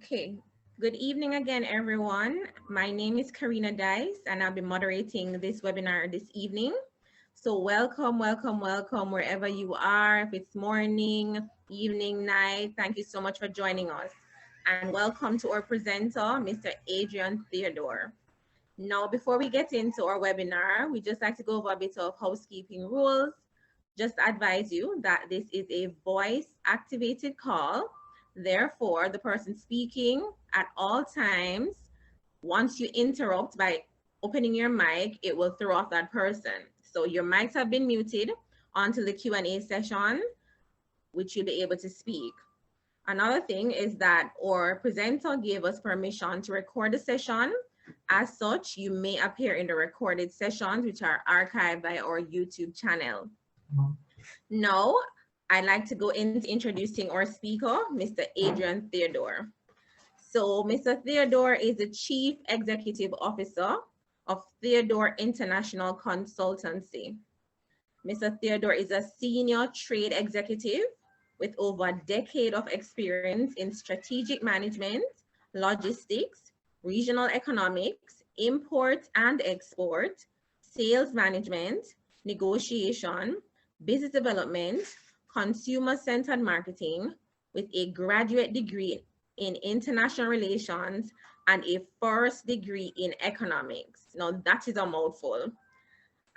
Okay, good evening again, everyone. My name is Karina Dice, and I'll be moderating this webinar this evening. So welcome, welcome, welcome, wherever you are, if it's morning, evening, night, thank you so much for joining us. And welcome to our presenter, Mr. Adrian Theodore. Now, before we get into our webinar, we just like to go over a bit of housekeeping rules. Just advise you that this is a voice-activated call. Therefore, the person speaking at all times, once you interrupt by opening your mic, it will throw off that person. So your mics have been muted until the Q&A session, which you'll be able to speak. Another thing is that our presenter gave us permission to record the session. As such, you may appear in the recorded sessions, which are archived by our YouTube channel. Now, I'd like to go into introducing our speaker, Mr. Adrian Theodore. So Mr. Theodore is the Chief Executive Officer of Theodore International Consultancy. Mr. Theodore is a senior trade executive with over a decade of experience in strategic management, logistics, regional economics, import and export, sales management, negotiation, business development, consumer-centered marketing, with a graduate degree in international relations and a first degree in economics. Now that is a mouthful.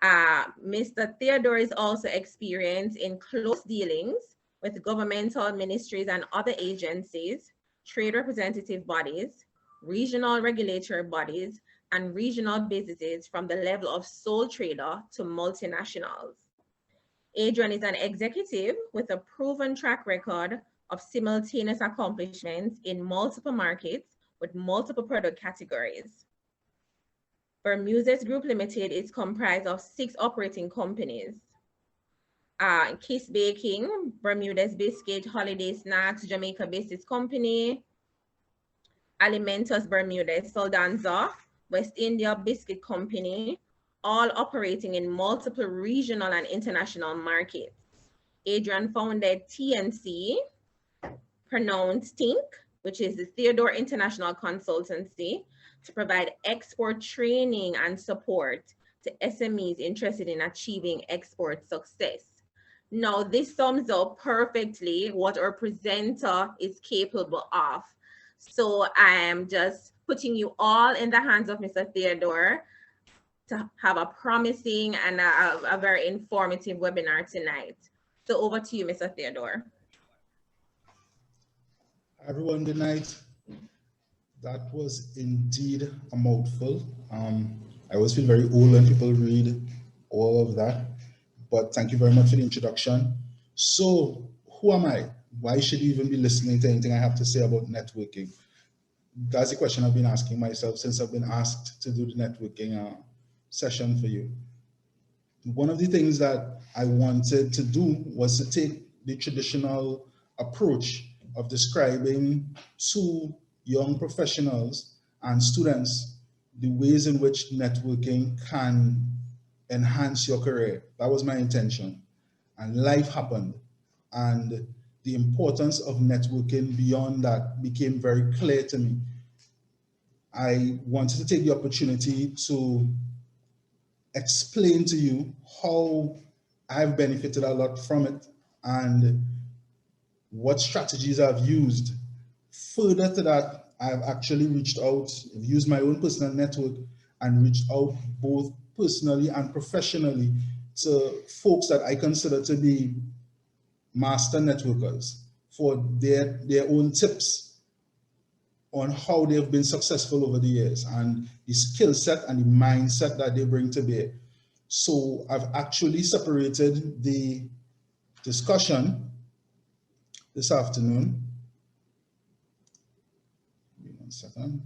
Mr. Theodore is also experienced in close dealings with governmental ministries and other agencies, trade representative bodies, regional regulatory bodies, and regional businesses from the level of sole trader to multinationals. Adrian is an executive with a proven track record of simultaneous accomplishments in multiple markets with multiple product categories. Bermudez Group Limited is comprised of 6 operating companies. Kiss Baking, Bermudez Biscuit, Holiday Snacks, Jamaica Biscuits Company, Alimentos Bermudez, Soldanza, West India Biscuit Company, all operating in multiple regional and international markets. Adrian founded TNC, pronounced TINC, which is the Theodore International Consultancy, to provide export training and support to SMEs interested in achieving export success. Now, this sums up perfectly what our presenter is capable of. So I am just putting you all in the hands of Mr. Theodore to have a promising and a very informative webinar tonight. So over to you, Mr. Theodore. Everyone, good night. That was indeed a mouthful. I always feel very old when people read all of that, but thank you very much for the introduction. So who am I? Why should you even be listening to anything I have to say about networking? That's the question I've been asking myself since I've been asked to do the networking session for you. One of the things that I wanted to do was to take the traditional approach of describing to young professionals and students the ways in which networking can enhance your career. That was my intention. And life happened. And the importance of networking beyond that became very clear to me. I wanted to take the opportunity to explain to you how I've benefited a lot from it and what strategies I've used. Further to that, I've actually reached out, used my own personal network and reached out both personally and professionally to folks that I consider to be master networkers for their own tips on how they've been successful over the years and the skill set and the mindset that they bring to bear. So I've actually separated the discussion this afternoon. Give me 1 second.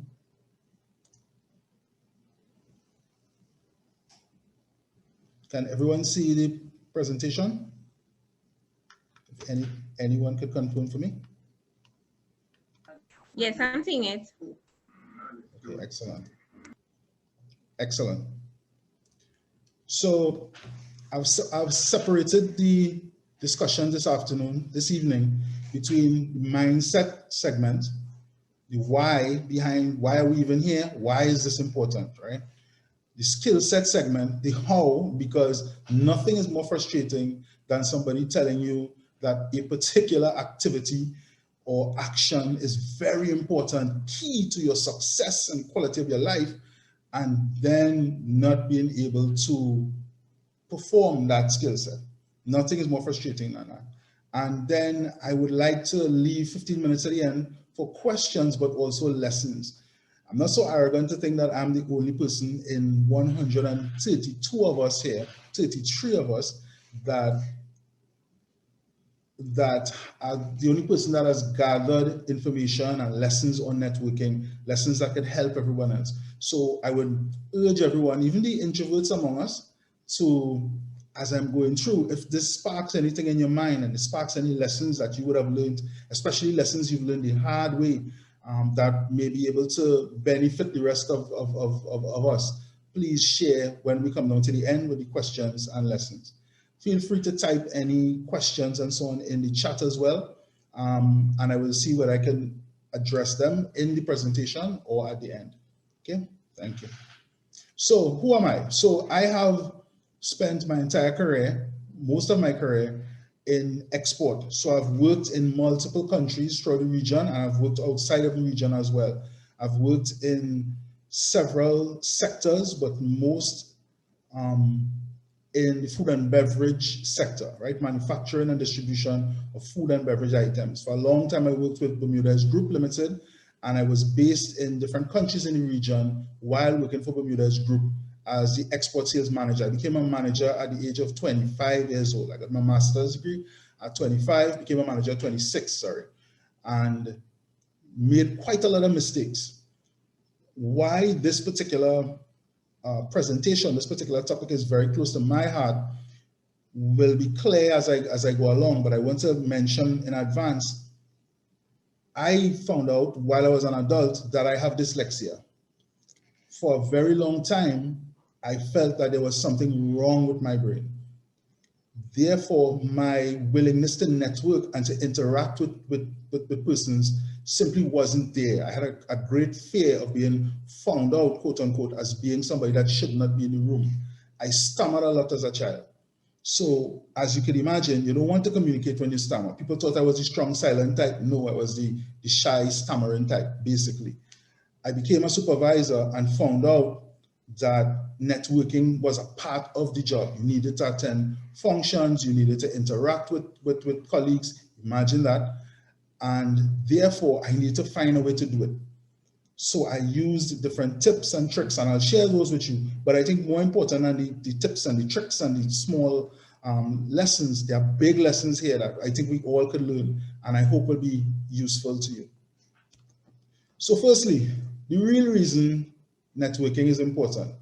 Can everyone see the presentation? If anyone could confirm for me? Yes, I'm seeing it. Okay, excellent. Excellent. So I've separated the discussion this evening, between the mindset segment, the why behind why are we even here, why is this important, right? The skill set segment, the how, because nothing is more frustrating than somebody telling you that a particular activity or action is very important, key to your success and quality of your life, and then not being able to perform that skill set. Nothing is more frustrating than that. And then I would like to leave 15 minutes at the end for questions, but also lessons. I'm not so arrogant to think that I'm the only person in 132 of us here, 33 of us, that are the only person that has gathered information and lessons on networking, lessons that could help everyone else. So I would urge everyone, even the introverts among us, to, as I'm going through, if this sparks anything in your mind and it sparks any lessons that you would have learned, especially lessons you've learned the hard way, that may be able to benefit the rest of us, please share when we come down to the end with the questions and lessons. Feel free to type any questions and so on in the chat as well, and I will see whether I can address them in the presentation or at the end. Okay, thank you. So who am I? So I have spent my entire career, most of my career, in export. So I've worked in multiple countries throughout the region, and I've worked outside of the region as well. I've worked in several sectors, but most in the food and beverage sector, right? Manufacturing and distribution of food and beverage items. For a long time, I worked with Bermuda's Group Limited, and I was based in different countries in the region while working for Bermuda's Group as the export sales manager. I became a manager at the age of 25 years old. I got my master's degree at 25, became a manager at 26, sorry, and made quite a lot of mistakes. Why this particular presentation, this particular topic is very close to my heart will be clear as I go along, but I want to mention in advance, I found out while I was an adult that I have dyslexia. For a very long time, I felt that there was something wrong with my brain. Therefore, my willingness to network and to interact with persons simply wasn't there. I had a great fear of being found out, quote unquote, as being somebody that should not be in the room. I stammered a lot as a child. So as you can imagine, you don't want to communicate when you stammer. People thought I was the strong, silent type. No, I was the shy, stammering type, basically. I became a supervisor and found out that networking was a part of the job. You needed to attend functions, you needed to interact with colleagues, imagine that. And therefore, I need to find a way to do it. So I used different tips and tricks, and I'll share those with you. But I think more important than the tips and the tricks and the small lessons, there are big lessons here that I think we all could learn, and I hope will be useful to you. So firstly, the real reason networking is important.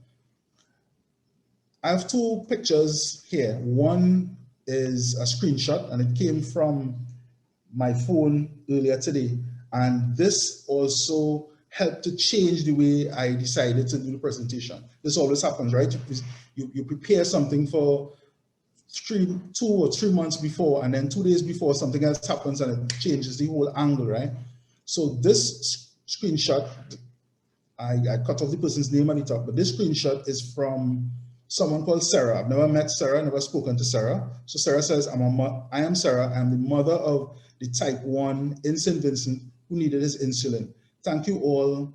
I have two pictures here. One is a screenshot, and it came from my phone earlier today. And this also helped to change the way I decided to do the presentation. This always happens, right? You prepare something for 2 or 3 months before, and then 2 days before something else happens and it changes the whole angle, right? So this screenshot, I cut off the person's name at the top, but this screenshot is from someone called Sarah. I've never met Sarah, never spoken to Sarah. So Sarah says, I am Sarah. I'm the mother of the type 1 in St. Vincent who needed his insulin. Thank you all.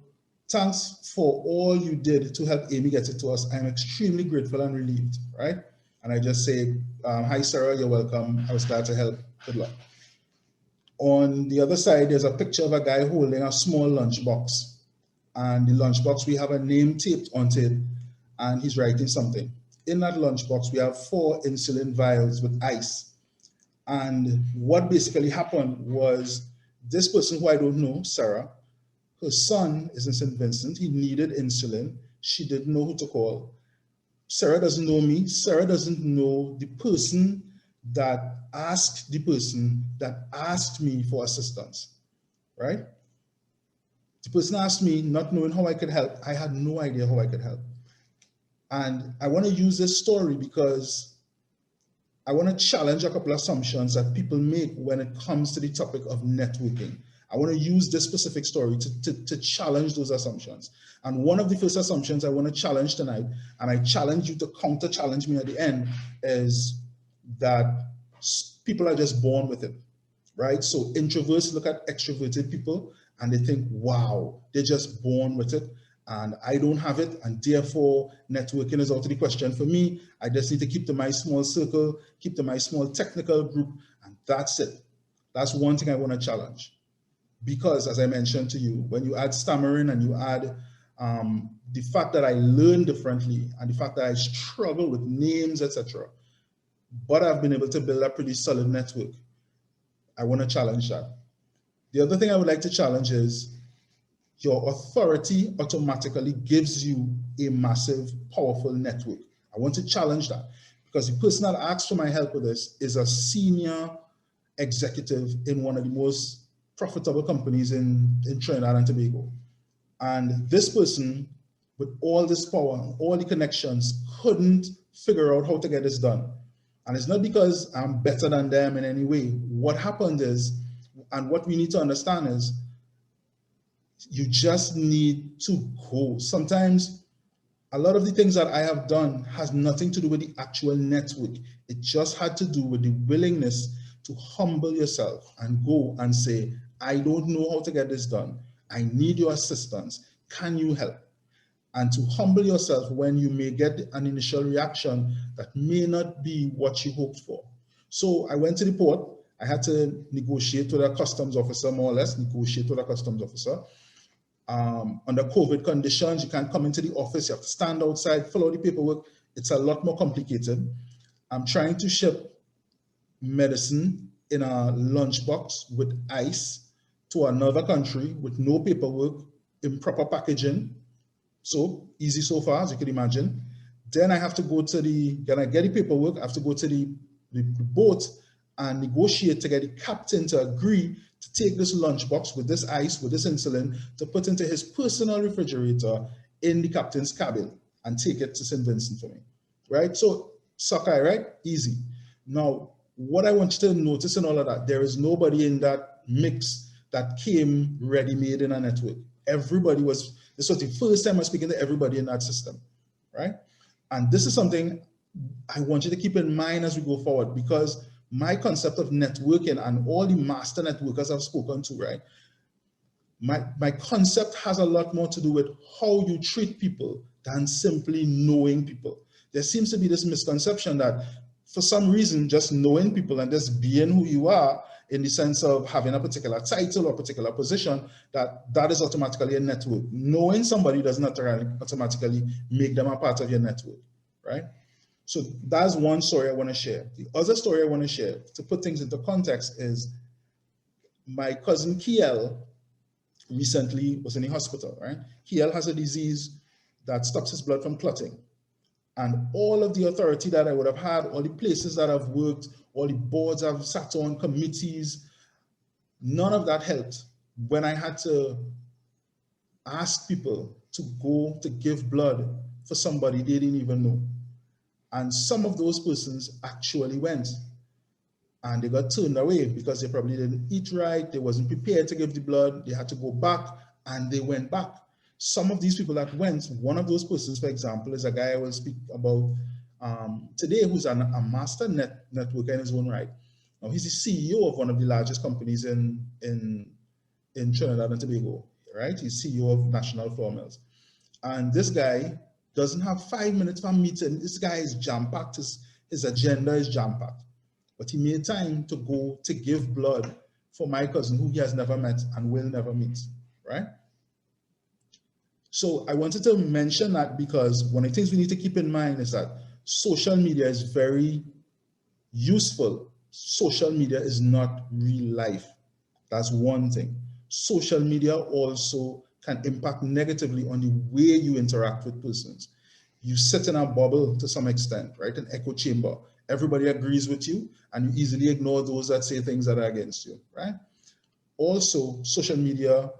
Thanks for all you did to help Amy get it to us. I'm extremely grateful and relieved, right? And I just say, hi, Sarah, you're welcome. I was glad to help. Good luck. On the other side, there's a picture of a guy holding a small lunchbox. And the lunchbox, we have a name taped onto it, and he's writing something. In that lunchbox, we have 4 insulin vials with ice. And what basically happened was this person who I don't know, Sarah, her son is in St. Vincent. He needed insulin. She didn't know who to call. Sarah doesn't know me. Sarah doesn't know the person that asked me for assistance, right? The person asked me, not knowing how I could help. I had no idea how I could help. And I want to use this story because I want to challenge a couple of assumptions that people make when it comes to the topic of networking. I want to use this specific story to challenge those assumptions. And one of the first assumptions I want to challenge tonight, and I challenge you to counter challenge me at the end, is that people are just born with it, right? So introverts look at extroverted people and they think, wow, they're just born with it and I don't have it, and therefore networking is out of the question for me. I just need to keep to my small circle, keep to my small technical group, and that's it. That's one thing I want to challenge. Because as I mentioned to you, when you add stammering and you add the fact that I learn differently and the fact that I struggle with names, etc., but I've been able to build a pretty solid network, I want to challenge that. The other thing I would like to challenge is your authority automatically gives you a massive, powerful network. I want to challenge that because the person that asked for my help with this is a senior executive in one of the most profitable companies in Trinidad and Tobago. And this person, with all this power, all the connections, couldn't figure out how to get this done. And it's not because I'm better than them in any way. What happened is, and what we need to understand is, you just need to go. Sometimes a lot of the things that I have done has nothing to do with the actual network. It just had to do with the willingness to humble yourself and go and say, I don't know how to get this done. I need your assistance. Can you help? And to humble yourself when you may get an initial reaction that may not be what you hoped for. So I went to the port. I had to negotiate with a customs officer, more or less, negotiate with a customs officer. Under COVID conditions, you can't come into the office, you have to stand outside, fill out the paperwork. It's a lot more complicated. I'm trying to ship medicine in a lunchbox with ice to another country with no paperwork, improper packaging. So easy so far, as you can imagine. Then I have to go to then I get the paperwork, I have to go to the boat and negotiate to get the captain to agree to take this lunchbox with this ice, with this insulin, to put into his personal refrigerator in the captain's cabin and take it to St. Vincent for me, right? So Sakai, right? Easy. Now, what I want you to notice in all of that, there is nobody in that mix that came ready-made in a network. Everybody was, this was the first time I'm speaking to everybody in that system, right? And this is something I want you to keep in mind as we go forward, because my concept of networking and all the master networkers I've spoken to, right? My concept has a lot more to do with how you treat people than simply knowing people. There seems to be this misconception that for some reason, just knowing people and just being who you are in the sense of having a particular title or particular position, that is automatically a network. Knowing somebody does not automatically make them a part of your network, right? So that's one story I want to share. The other story I want to share, to put things into context, is my cousin Kiel recently was in the hospital, right? Kiel has a disease that stops his blood from clotting. And all of the authority that I would have had, all the places that I've worked, all the boards I've sat on, committees, none of that helped when I had to ask people to go to give blood for somebody they didn't even know. And some of those persons actually went and they got turned away because they probably didn't eat right, they wasn't prepared to give the blood, they had to go back, and they went back. Some of these people that went, one of those persons, for example, is a guy I will speak about today who's a master networker in his own right. Now, he's the CEO of one of the largest companies in Trinidad and Tobago, right? He's CEO of National Flour Mills. And this guy doesn't have 5 minutes for a meeting. This guy is jam-packed, his agenda is jam-packed. But he made time to go to give blood for my cousin who he has never met and will never meet, right? So I wanted to mention that because one of the things we need to keep in mind is that social media is very useful. Social media is not real life. That's one thing. Social media also can impact negatively on the way you interact with persons. You sit in a bubble to some extent, right? An echo chamber. Everybody agrees with you and you easily ignore those that say things that are against you, right? Also, social media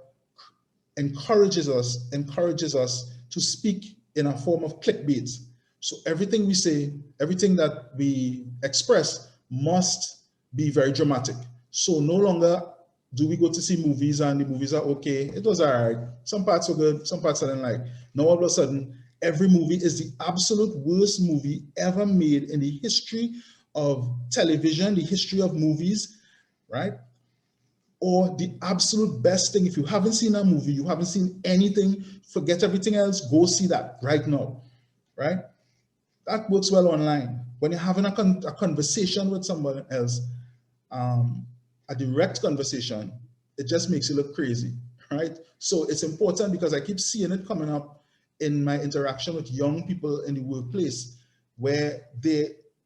encourages us to speak in a form of clickbait. So everything we say, everything that we express must be very dramatic. So no longer Do we go to see movies and the movies are okay? It was all right. Some parts were good, some parts I didn't like. Now all of a sudden, every movie is the absolute worst movie ever made in the history of television, the history of movies, right? Or the absolute best thing. If you haven't seen a movie, you haven't seen anything, forget everything else, go see that right now, right? That works well online. When you're having a conversation with someone else, a direct conversation, it just makes you look crazy, right? So it's important because I keep seeing it coming up in my interaction with young people in the workplace, where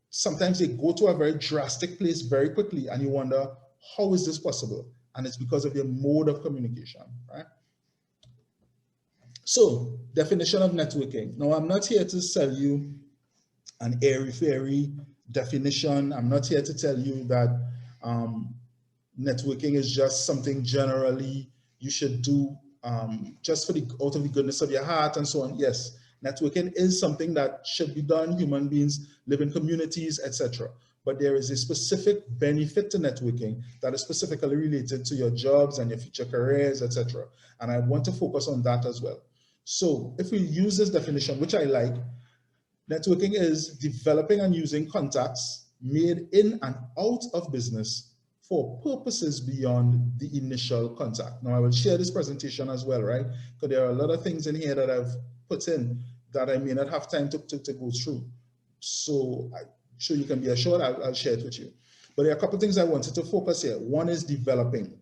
sometimes they go to a very drastic place very quickly, and you wonder, how is this possible? And it's because of their mode of communication, right? So, definition of networking. Now, I'm not here to sell you an airy-fairy definition. I'm not here to tell you that networking is just something generally you should do just out of the goodness of your heart and so on. Yes, networking is something that should be done. Human beings live in communities, etc. But there is a specific benefit to networking that is specifically related to your jobs and your future careers, etc. And I want to focus on that as well. So if we use this definition, which I like, networking is developing and using contacts made in and out of business for purposes beyond the initial contact. Now, I will share this presentation as well, right? Because there are a lot of things in here that I've put in that I may not have time to go through. So I'm sure you can be assured I'll share it with you. But there are a couple of things I wanted to focus here. One is developing.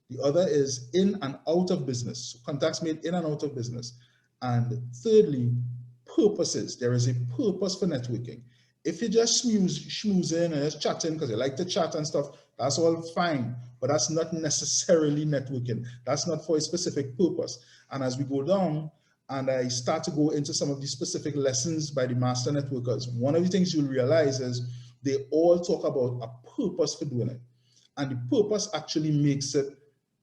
The other is in and out of business, so contacts made in and out of business. And thirdly, purposes. There is a purpose for networking. If you just schmoozing and just chatting because you like to chat and stuff, that's all fine, but that's not necessarily networking. That's not for a specific purpose. And as we go down and I start to go into some of these specific lessons by the master networkers, one of the things you'll realize is they all talk about a purpose for doing it. And the purpose actually makes it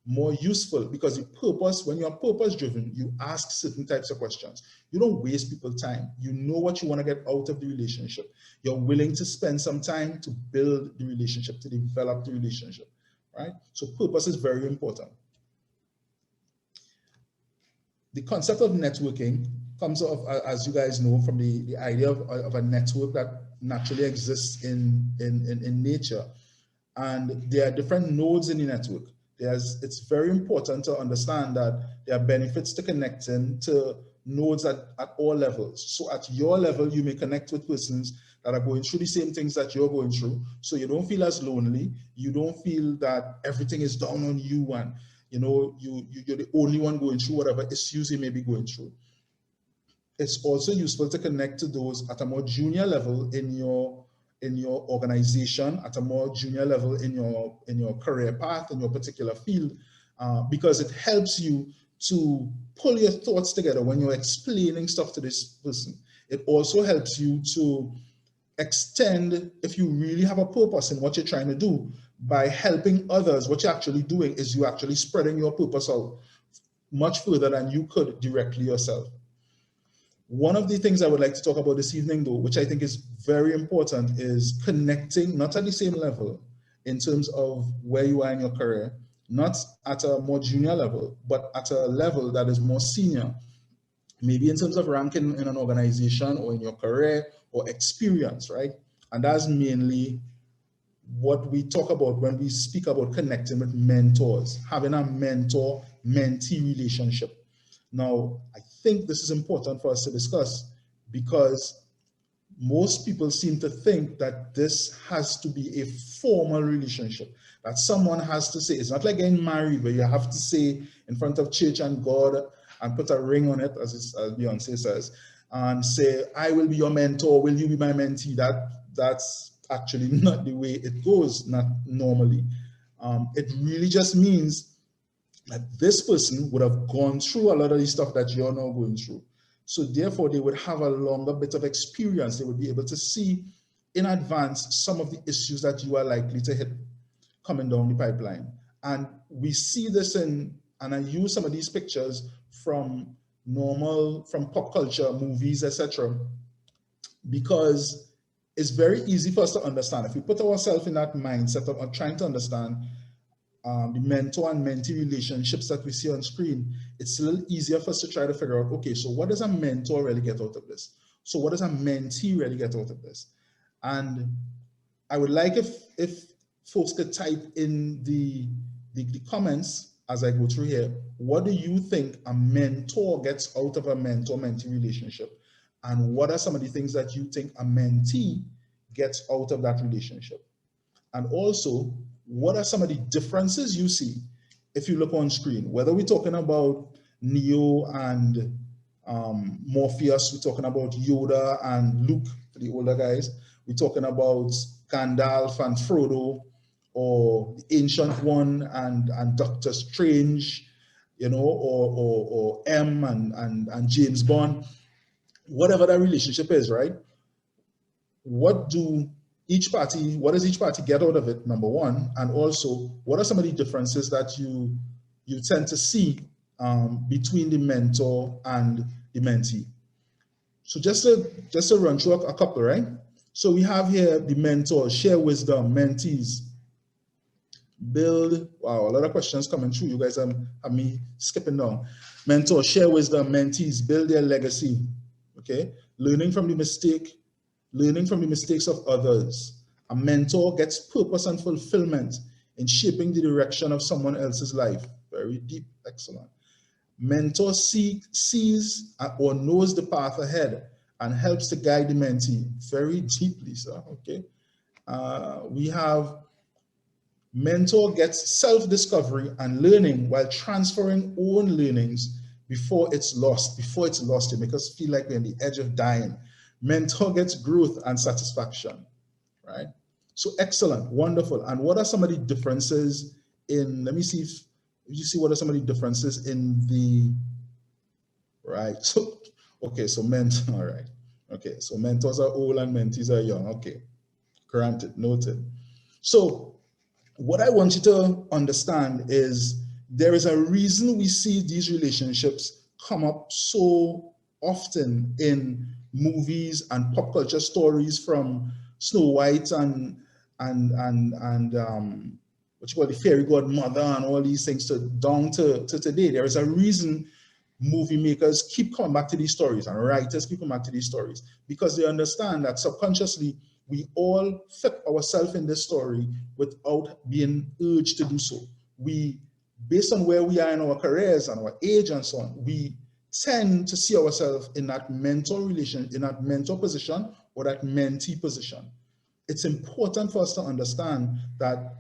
more useful, because the purpose, when you're purpose driven, you ask certain types of questions. You don't waste people's time. You know what you want to get out of the relationship. You're willing to spend some time to build the relationship, to develop the relationship, right? So purpose is very important. The concept of networking comes off, as you guys know, from the idea of a network that naturally exists in nature. And there are different nodes in the network. It's very important to understand that there are benefits to connecting to nodes at all levels. So at your level, you may connect with persons that are going through the same things that you're going through. So you don't feel as lonely. You don't feel that everything is down on you and you're the only one going through whatever issues you may be going through. It's also useful to connect to those at a more junior level in your organization, at a more junior level in your career path, in your particular field, because it helps you to pull your thoughts together when you're explaining stuff to this person. It also helps you to extend, if you really have a purpose in what you're trying to do, by helping others. What you're actually doing is you're actually spreading your purpose out much further than you could directly yourself. One of the things I would like to talk about this evening, though, which I think is very important, is connecting, not at the same level in terms of where you are in your career, not at a more junior level, but at a level that is more senior, maybe in terms of ranking in an organization or in your career or experience, right? And that's mainly what we talk about when we speak about connecting with mentors, having a mentor-mentee relationship. Now, I think this is important for us to discuss, because most people seem to think that this has to be a formal relationship, that someone has to say. It's not like getting married where you have to say in front of church and God and put a ring on it, as Beyonce says, and say, I will be your mentor, will you be my mentee? That's actually not the way it goes, not normally. It really just means that this person would have gone through a lot of the stuff that you're now going through. So therefore, they would have a longer bit of experience. They would be able to see in advance some of the issues that you are likely to hit coming down the pipeline. And we see this and I use some of these pictures from pop culture, movies, etc., because it's very easy for us to understand. If we put ourselves in that mindset of trying to understand the mentor and mentee relationships that we see on screen, it's a little easier for us to try to figure out, okay, so what does a mentor really get out of this? So what does a mentee really get out of this? And I would like if folks could type in the comments as I go through here, what do you think a mentor gets out of a mentor-mentee relationship? And what are some of the things that you think a mentee gets out of that relationship? And also, what are some of the differences you see if you look on screen? Whether we're talking about Neo and Morpheus, we're talking about Yoda and Luke, for the older guys, we're talking about Gandalf and Frodo, or the Ancient One and Doctor Strange, you know, or M and James Bond, whatever that relationship is, right? What does each party get out of it, number one? And also, what are some of the differences that you tend to see between the mentor and the mentee? So just to run through a couple, right? So we have here the mentors, share wisdom, mentees, build. Wow, a lot of questions coming through. You guys have me skipping down. Mentors, share wisdom, mentees, build their legacy. Okay, learning from the mistakes of others. A mentor gets purpose and fulfillment in shaping the direction of someone else's life. Very deep, excellent. Mentor sees or knows the path ahead and helps to guide the mentee. Very deeply, sir. Okay. We have mentor gets self-discovery and learning while transferring own learnings before it's lost. It makes us feel like we're on the edge of dying. Mentor gets growth and satisfaction, right? So excellent, wonderful. And what are some of the differences in, let me see if you see what are some of the differences in the, right? So, okay, so mentor, all right. Okay, so mentors are old and mentees are young. Okay, granted, noted. So what I want you to understand is there is a reason we see these relationships come up so often in movies and pop culture stories, from Snow White and what you call the fairy godmother and all these things down to today. There is a reason movie makers keep coming back to these stories and writers keep coming back to these stories, because they understand that subconsciously we all fit ourselves in this story without being urged to do so. We, based on where we are in our careers and our age and so on, we tend to see ourselves in that mentor relation, in that mentor position or that mentee position. It's important for us to understand that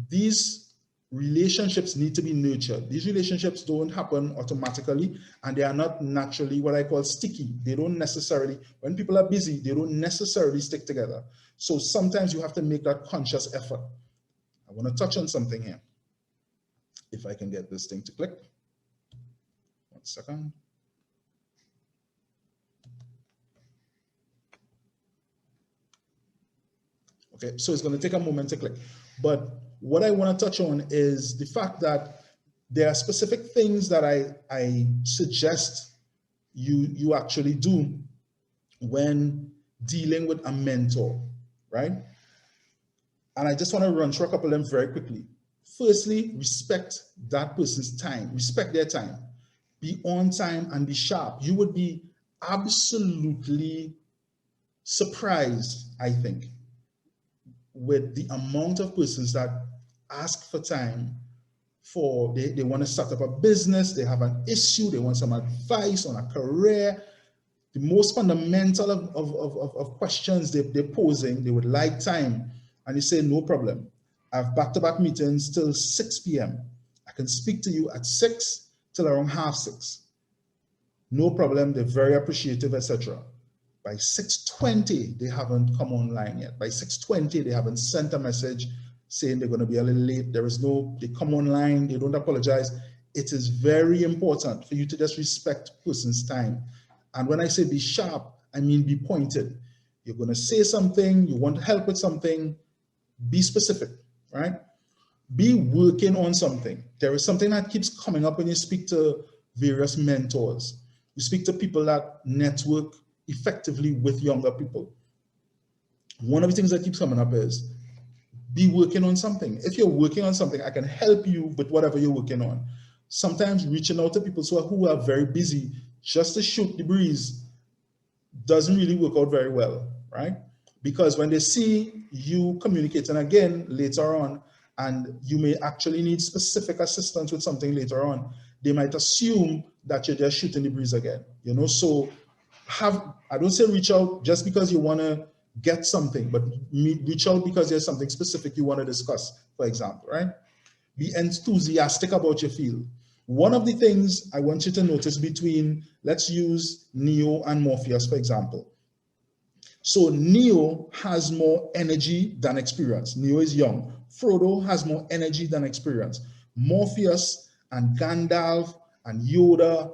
these relationships need to be nurtured. These relationships don't happen automatically, and they are not naturally what I call sticky. They don't necessarily, when people are busy, they don't necessarily stick together. So sometimes you have to make that conscious effort. I want to touch on something here. If I can get this thing to click. 1 second. Okay, so it's going to take a moment to click. But what I want to touch on is the fact that there are specific things that I suggest you actually do when dealing with a mentor, right? And I just want to run through a couple of them very quickly. Firstly, respect that person's time, respect their time. Be on time and be sharp. You would be absolutely surprised, I think, with the amount of persons that ask for time for, they want to start up a business, they have an issue, they want some advice on a career. The most fundamental of questions they're posing, they would like time. And you say, no problem. I have back-to-back meetings till 6 p.m. I can speak to you at 6 till around 5:30. No problem, they're very appreciative, etc. By 6:20, they haven't come online yet. By 6:20, they haven't sent a message saying they're going to be a little late. They come online, they don't apologize. It is very important for you to just respect person's time. And when I say be sharp, I mean be pointed. You're going to say something, you want help with something, be specific, right? Be working on something. There is something that keeps coming up when you speak to various mentors. You speak to people that network effectively with younger people. One of the things that keeps coming up is be working on something. If you're working on something, I can help you with whatever you're working on. Sometimes reaching out to people who are very busy just to shoot the breeze doesn't really work out very well, right? Because when they see you communicating again later on, and you may actually need specific assistance with something later on, they might assume that you're just shooting the breeze again, you know? So I don't say reach out just because you want to get something, but reach out because there's something specific you want to discuss, for example, right? Be enthusiastic about your field. One of the things I want you to notice between, let's use Neo and Morpheus, for example. So Neo has more energy than experience. Neo is young. Frodo has more energy than experience. Morpheus and Gandalf and Yoda,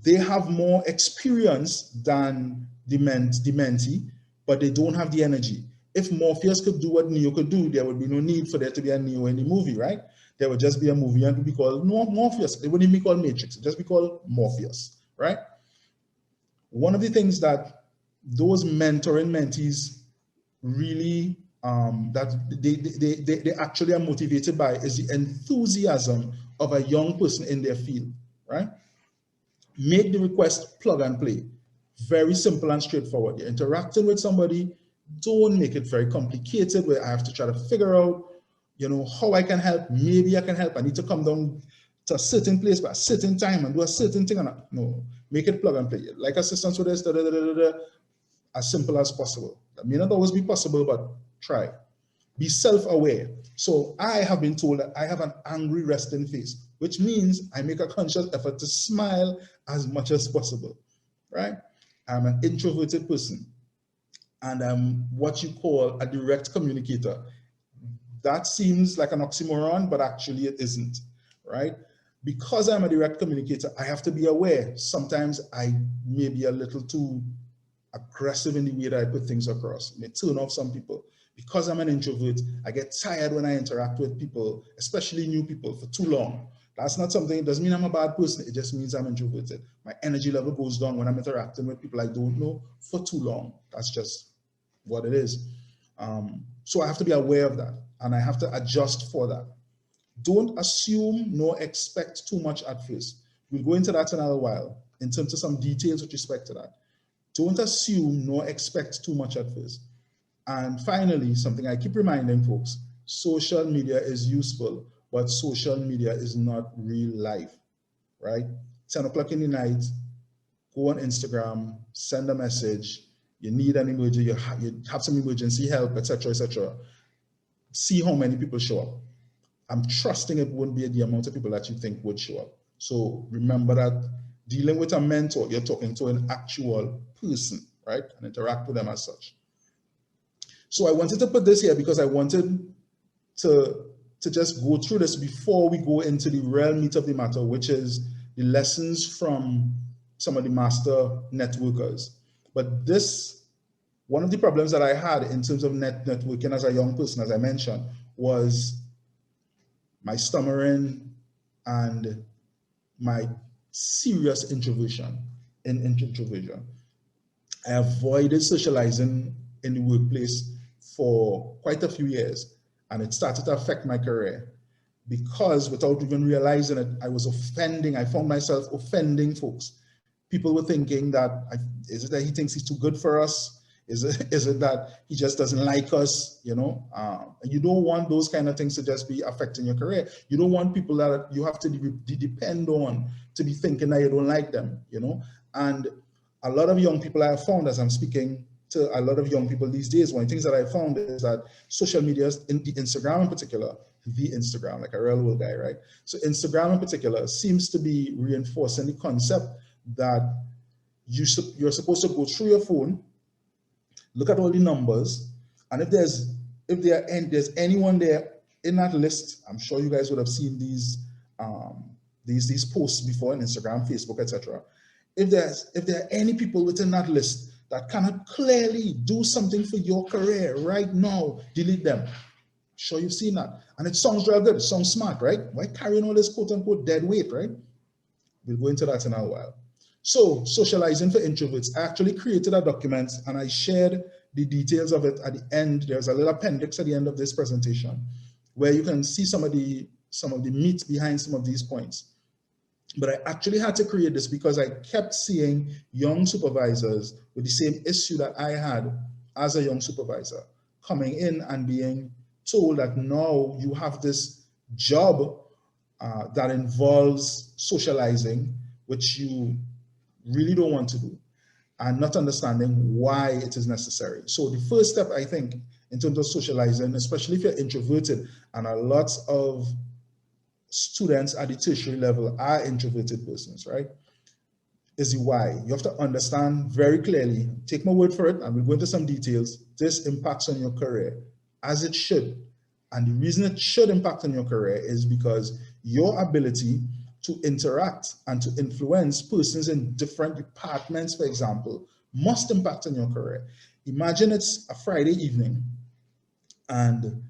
they have more experience than the Mentee, but they don't have the energy. If Morpheus could do what Neo could do, there would be no need for there to be a Neo in the movie, right? There would just be a movie and it would be called Morpheus. It wouldn't even be called Matrix. It would just be called Morpheus, right? One of the things that those mentoring mentees really that they actually are motivated by is the enthusiasm of a young person in their field, right? Make the request plug and play. Very simple and straightforward. You're interacting with somebody, don't make it very complicated where I have to try to figure out, you know, how I can help. Maybe I can help. I need to come down to a certain place by a certain time and do a certain thing. No, make it plug and play. Like assistance with this, as simple as possible. That may not always be possible, but try. Be self-aware. So I have been told that I have an angry resting face, which means I make a conscious effort to smile as much as possible, right? I'm an introverted person and I'm what you call a direct communicator. That seems like an oxymoron, but actually it isn't, right? Because I'm a direct communicator, I have to be aware. Sometimes I may be a little too aggressive in the way that I put things across. It may turn off some people. Because I'm an introvert, I get tired when I interact with people, especially new people, for too long. That's not something, it doesn't mean I'm a bad person, it just means I'm introverted. My energy level goes down when I'm interacting with people I don't know for too long. That's just what it is. So I have to be aware of that, and I have to adjust for that. Don't assume nor expect too much at first. We'll go into that in a little while, in terms of some details with respect to that. Don't assume nor expect too much at first. And finally, something I keep reminding folks, social media is useful, but social media is not real life, right? 10 o'clock in the night, go on Instagram, send a message, you need an emergency, you have some emergency help, etc., etc. See how many people show up. I'm trusting it won't be the amount of people that you think would show up. So remember that dealing with a mentor, you're talking to an actual person, right? And interact with them as such. So I wanted to put this here because I wanted to just go through this before we go into the real meat of the matter, which is the lessons from some of the master networkers. But this, one of the problems that I had in terms of networking as a young person, as I mentioned, was my stammering and my serious introversion. I avoided socializing in the workplace for quite a few years, and it started to affect my career because without even realizing it, I was offending. I found myself offending folks. People were thinking that, is it that he thinks he's too good for us? Is it that he just doesn't like us? You know, you don't want those kind of things to just be affecting your career. You don't want people that you have to depend on to be thinking that you don't like them, you know? And a lot of young people I have found, as I'm speaking to a lot of young people these days, one of the things that I found is that social media, in the Instagram in particular, the Instagram, like a real world guy, right? So Instagram in particular seems to be reinforcing the concept that you're supposed to go through your phone, look at all the numbers, and if there's anyone there in that list, I'm sure you guys would have seen these posts before on Instagram, Facebook, etc. If there are any people within that list that cannot clearly do something for your career right now, delete them. Sure, you've seen that. And it sounds real good, it sounds smart, right? Why carrying all this quote unquote dead weight, right? We'll go into that in a while. So, socializing for introverts. I actually created a document and I shared the details of it at the end. There's a little appendix at the end of this presentation where you can see some of the meat behind some of these points. But I actually had to create this because I kept seeing young supervisors with the same issue that I had as a young supervisor, coming in and being told that now you have this job that involves socializing, which you really don't want to do, and not understanding why it is necessary. So the first step, I think, in terms of socializing, especially if you're introverted, and a lot of students at the tertiary level are introverted persons, right, is the why. You have to understand very clearly, take my word for it, and we'll go into some details. This impacts on your career, as it should. And the reason it should impact on your career is because your ability to interact and to influence persons in different departments, for example, must impact on your career. Imagine it's a Friday evening and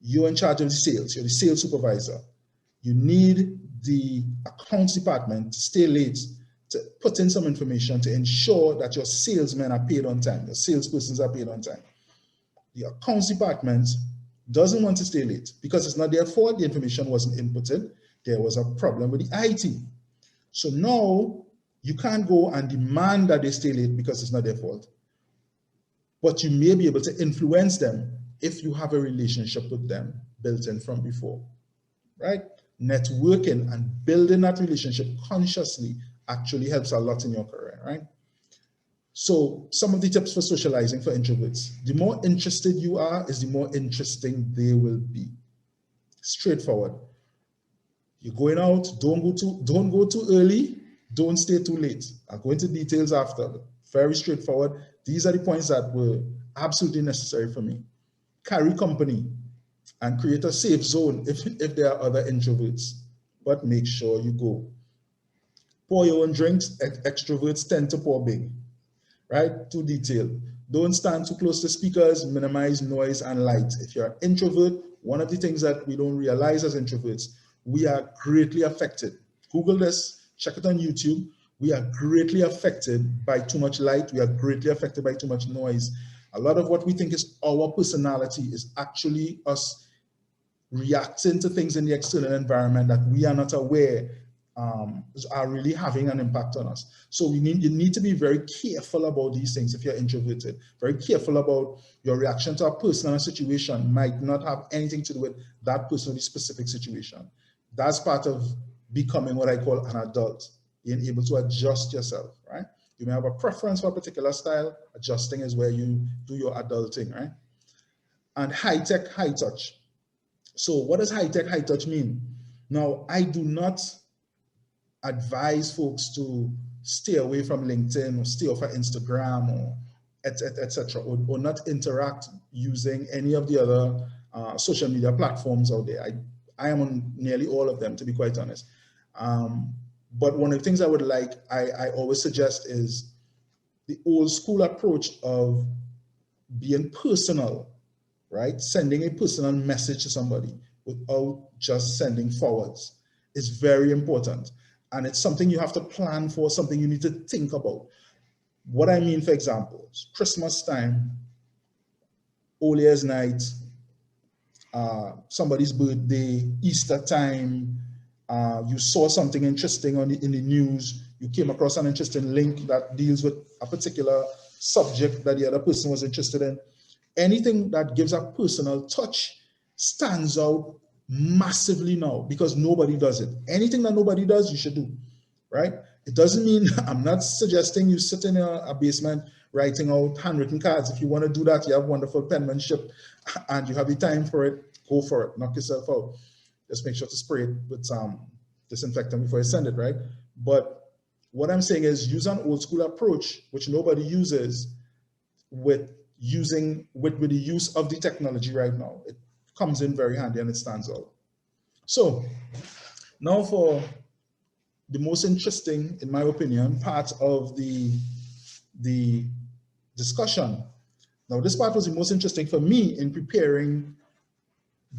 you're in charge of the sales, you're the sales supervisor. You need the accounts department to stay late to put in some information to ensure that your salesmen are paid on time, your salespersons are paid on time. The accounts department doesn't want to stay late because it's not their fault the information wasn't inputted. There was a problem with the IT. So now you can't go and demand that they stay late because it's not their fault. But you may be able to influence them if you have a relationship with them built in from before, right? Networking and building that relationship consciously actually helps a lot in your career, right? So some of the tips for socializing for introverts. The more interested you are is the more interesting they will be. Straightforward. You're going out, don't go too early, don't stay too late. I'll go into details after. Very straightforward. These are the points that were absolutely necessary for me. Carry company and create a safe zone if there are other introverts, but make sure you go. Pour your own drinks. Extroverts tend to pour big, right? Too detailed. Don't stand too close to speakers, minimize noise and light. If you're an introvert, one of the things that we don't realize as introverts, we are greatly affected. Google this, check it on YouTube. We are greatly affected by too much light. We are greatly affected by too much noise. A lot of what we think is our personality is actually us reacting to things in the external environment that we are not aware are really having an impact on us. So you need to be very careful about these things if you're introverted. Very careful about your reaction to a person or a situation might not have anything to do with that person or the specific situation. That's part of becoming what I call an adult, being able to adjust yourself, right? You may have a preference for a particular style. Adjusting is where you do your adulting, right? And high-tech, high-touch. So what does high-tech, high-touch mean? Now, I do not advise folks to stay away from LinkedIn or stay off of Instagram or etc. Or not interact using any of the other social media platforms out there. I am on nearly all of them, to be quite honest. But one of the things I would like, I always suggest is the old school approach of being personal, right? Sending a personal message to somebody without just sending forwards is very important. And it's something you have to plan for, something you need to think about. What I mean, for example, Christmas time, All Year's Night, somebody's birthday, Easter time, you saw something interesting in the news, you came across an interesting link that deals with a particular subject that the other person was interested in. Anything that gives a personal touch stands out massively now because nobody does it. Anything that nobody does, you should do, right? It doesn't mean, I'm not suggesting you sit in a basement writing out handwritten cards. If you want to do that, you have wonderful penmanship and you have the time for it, go for it, knock yourself out. Just make sure to spray it with disinfectant before you send it, right? But what I'm saying is use an old school approach, which nobody uses with the use of the technology right now. It comes in very handy and it stands out. So now for the most interesting, in my opinion, part of the discussion. Now this part was the most interesting for me in preparing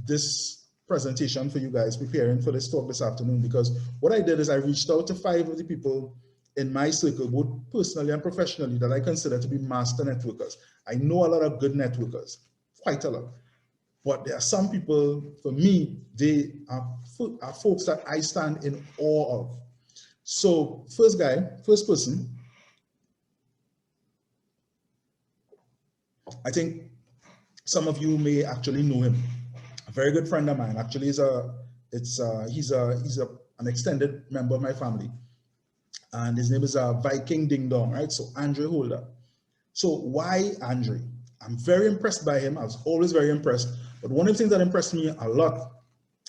this presentation for you guys, preparing for this talk this afternoon, because what I did is I reached out to 5 of the people in my circle, both personally and professionally, that I consider to be master networkers. I know a lot of good networkers, quite a lot. But there are some people, for me, they are folks that I stand in awe of. So first person, I think some of you may actually know him. A very good friend of mine. Actually, he's an extended member of my family, and his name is Viking Ding Dong, right? So Andre Holder. So why Andre? I'm very impressed by him. I was always very impressed. But one of the things that impressed me a lot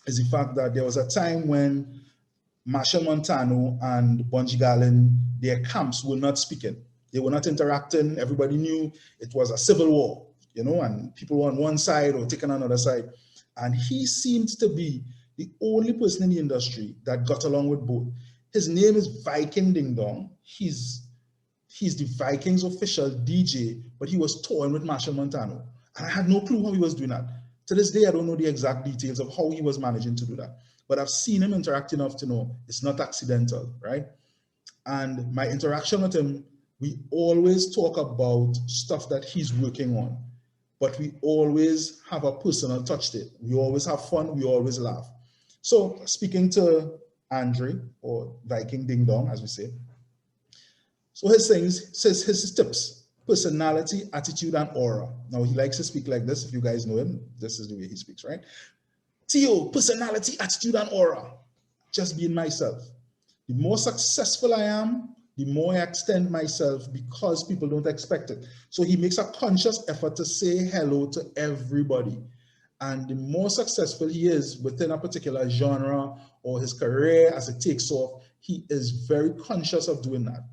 is the fact that there was a time when Marshall Montano and Bunji Garlin, their camps were not speaking. They were not interacting. Everybody knew it was a civil war, you know, and people were on one side or taking another side. And he seemed to be the only person in the industry that got along with both. His name is Viking Ding Dong. He's the Vikings official DJ, but he was touring with Marshall Montano. And I had no clue how he was doing that. To this day, I don't know the exact details of how he was managing to do that. But I've seen him interact enough to know it's not accidental, right? And my interaction with him, we always talk about stuff that he's working on, but we always have a personal touch to it. We always have fun, we always laugh. So speaking to Andre, or Viking Ding Dong, as we say, so his things, says his tips: personality, attitude, and aura. Now he likes to speak like this. If you guys know him, this is the way he speaks, right? Theo, personality, attitude, and aura. Just being myself. The more successful I am, the more I extend myself because people don't expect it. So he makes a conscious effort to say hello to everybody. And the more successful he is within a particular genre or his career as it takes off, he is very conscious of doing that.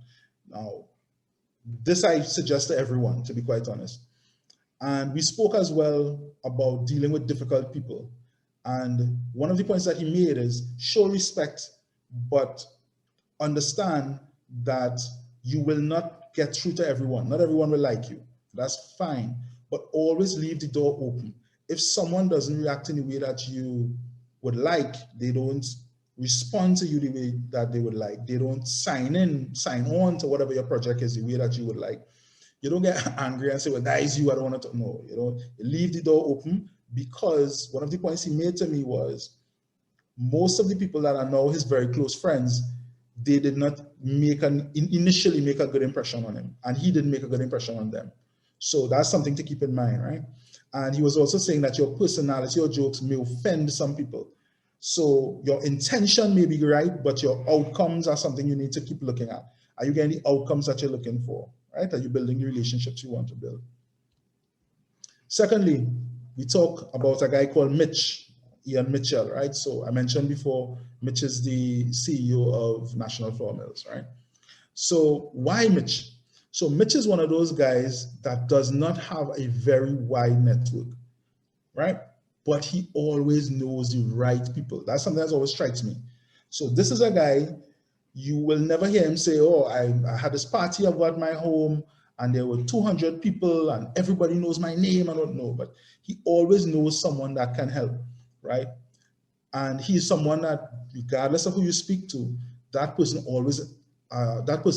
Now, this I suggest to everyone, to be quite honest. And we spoke as well about dealing with difficult people. And one of the points that he made is show respect, but understand that you will not get through to everyone. Not everyone will like you. That's fine. But always leave the door open. If someone doesn't react in the way that you would like, they don't respond to you the way that they would like. They don't sign on to whatever your project is the way that you would like. You don't get angry and say, well, that is you, I don't want to. No, you leave the door open, because one of the points he made to me was most of the people that are now his very close friends, they did not initially make a good impression on him, and he didn't make a good impression on them. So that's something to keep in mind, right? And he was also saying that your personality or jokes may offend some people. So your intention may be right, but your outcomes are something you need to keep looking at. Are you getting the outcomes that you're looking for, right? Are you building the relationships you want to build? Secondly, we talk about a guy called Mitch, Ian Mitchell, right? So I mentioned before, Mitch is the CEO of National Flour Mills, right? So why Mitch? So Mitch is one of those guys that does not have a very wide network, right? But he always knows the right people. That's something that always strikes me. So this is a guy, you will never hear him say, oh, I had this party about my home and there were 200 people and everybody knows my name. I don't know, but he always knows someone that can help, right? And he's someone that, regardless of who you speak to, that person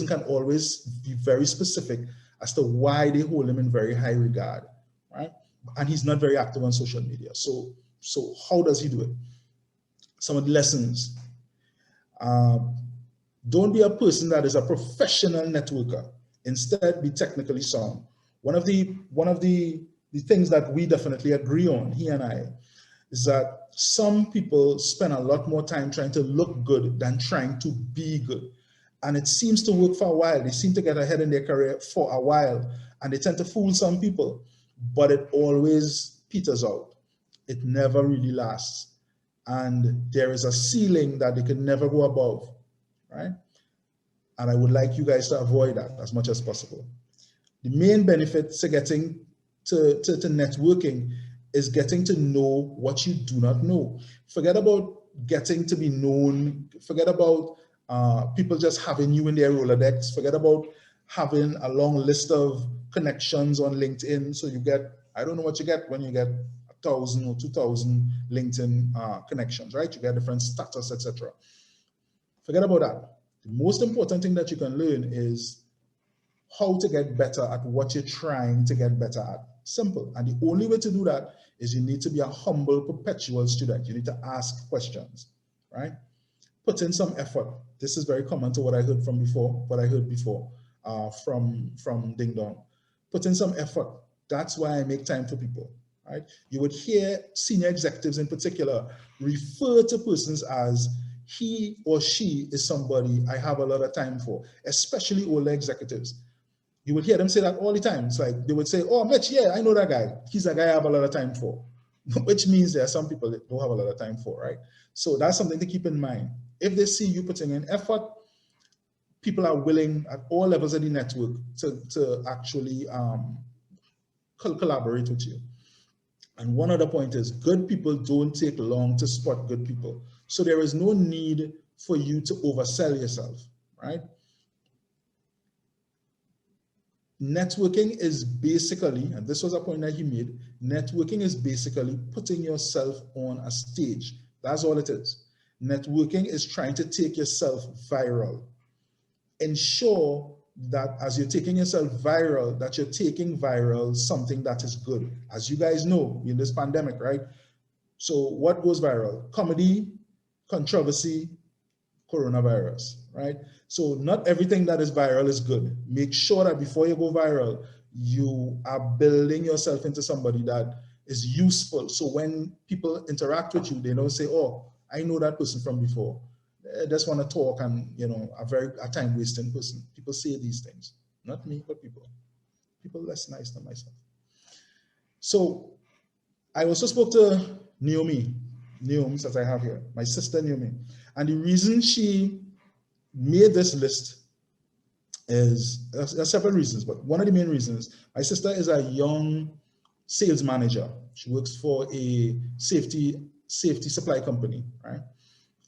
can always be very specific as to why they hold him in very high regard, right? And he's not very active on social media. So how does he do it? Some of the lessons. Don't be a person that is a professional networker. Instead, be technically sound. One of the things that we definitely agree on, he and I, is that some people spend a lot more time trying to look good than trying to be good. And it seems to work for a while. They seem to get ahead in their career for a while, and they tend to fool some people, but it always peters out. It never really lasts. And there is a ceiling that they can never go above, right? And I would like you guys to avoid that as much as possible. The main benefit to getting to networking is getting to know what you do not know. Forget about getting to be known. Forget about people just having you in their Rolodex. Forget about having a long list of connections on LinkedIn. So you get, I don't know what you get when you get 1,000 or 2,000 LinkedIn connections, right? You get different status, etc. Forget about that. The most important thing that you can learn is how to get better at what you're trying to get better at. Simple. And the only way to do that is you need to be a humble, perpetual student. You need to ask questions, right? Put in some effort. This is very common to what I heard from before, from Ding Dong. Put in some effort. That's why I make time for people, right? You would hear senior executives in particular refer to persons as he or she is somebody I have a lot of time for, especially older executives. You would hear them say that all the time. It's like they would say, oh, Mitch, yeah, I know that guy. He's a guy I have a lot of time for, which means there are some people that don't have a lot of time for, right? So that's something to keep in mind. If they see you putting in effort, people are willing at all levels of the network to actually collaborate with you. And one other point is good people don't take long to spot good people. So there is no need for you to oversell yourself, right? Networking is basically, and this was a point that he made, networking is basically putting yourself on a stage. That's all it is. Networking is trying to take yourself viral. Ensure that as you're taking yourself viral, that you're taking viral something that is good. As you guys know, in this pandemic, right? So what goes viral? Comedy, controversy, coronavirus, right? So not everything that is viral is good. Make sure that before you go viral, you are building yourself into somebody that is useful. So when people interact with you, they don't say, oh, I know that person from before. They just want to talk and, you know, a time-wasting person. People say these things. Not me, but people. People less nice than myself. So I also spoke to Naomi, that I have here, my sister Naomi. And the reason she made this list is, there's several reasons, but one of the main reasons, my sister is a young sales manager. She works for a safety supply company, right?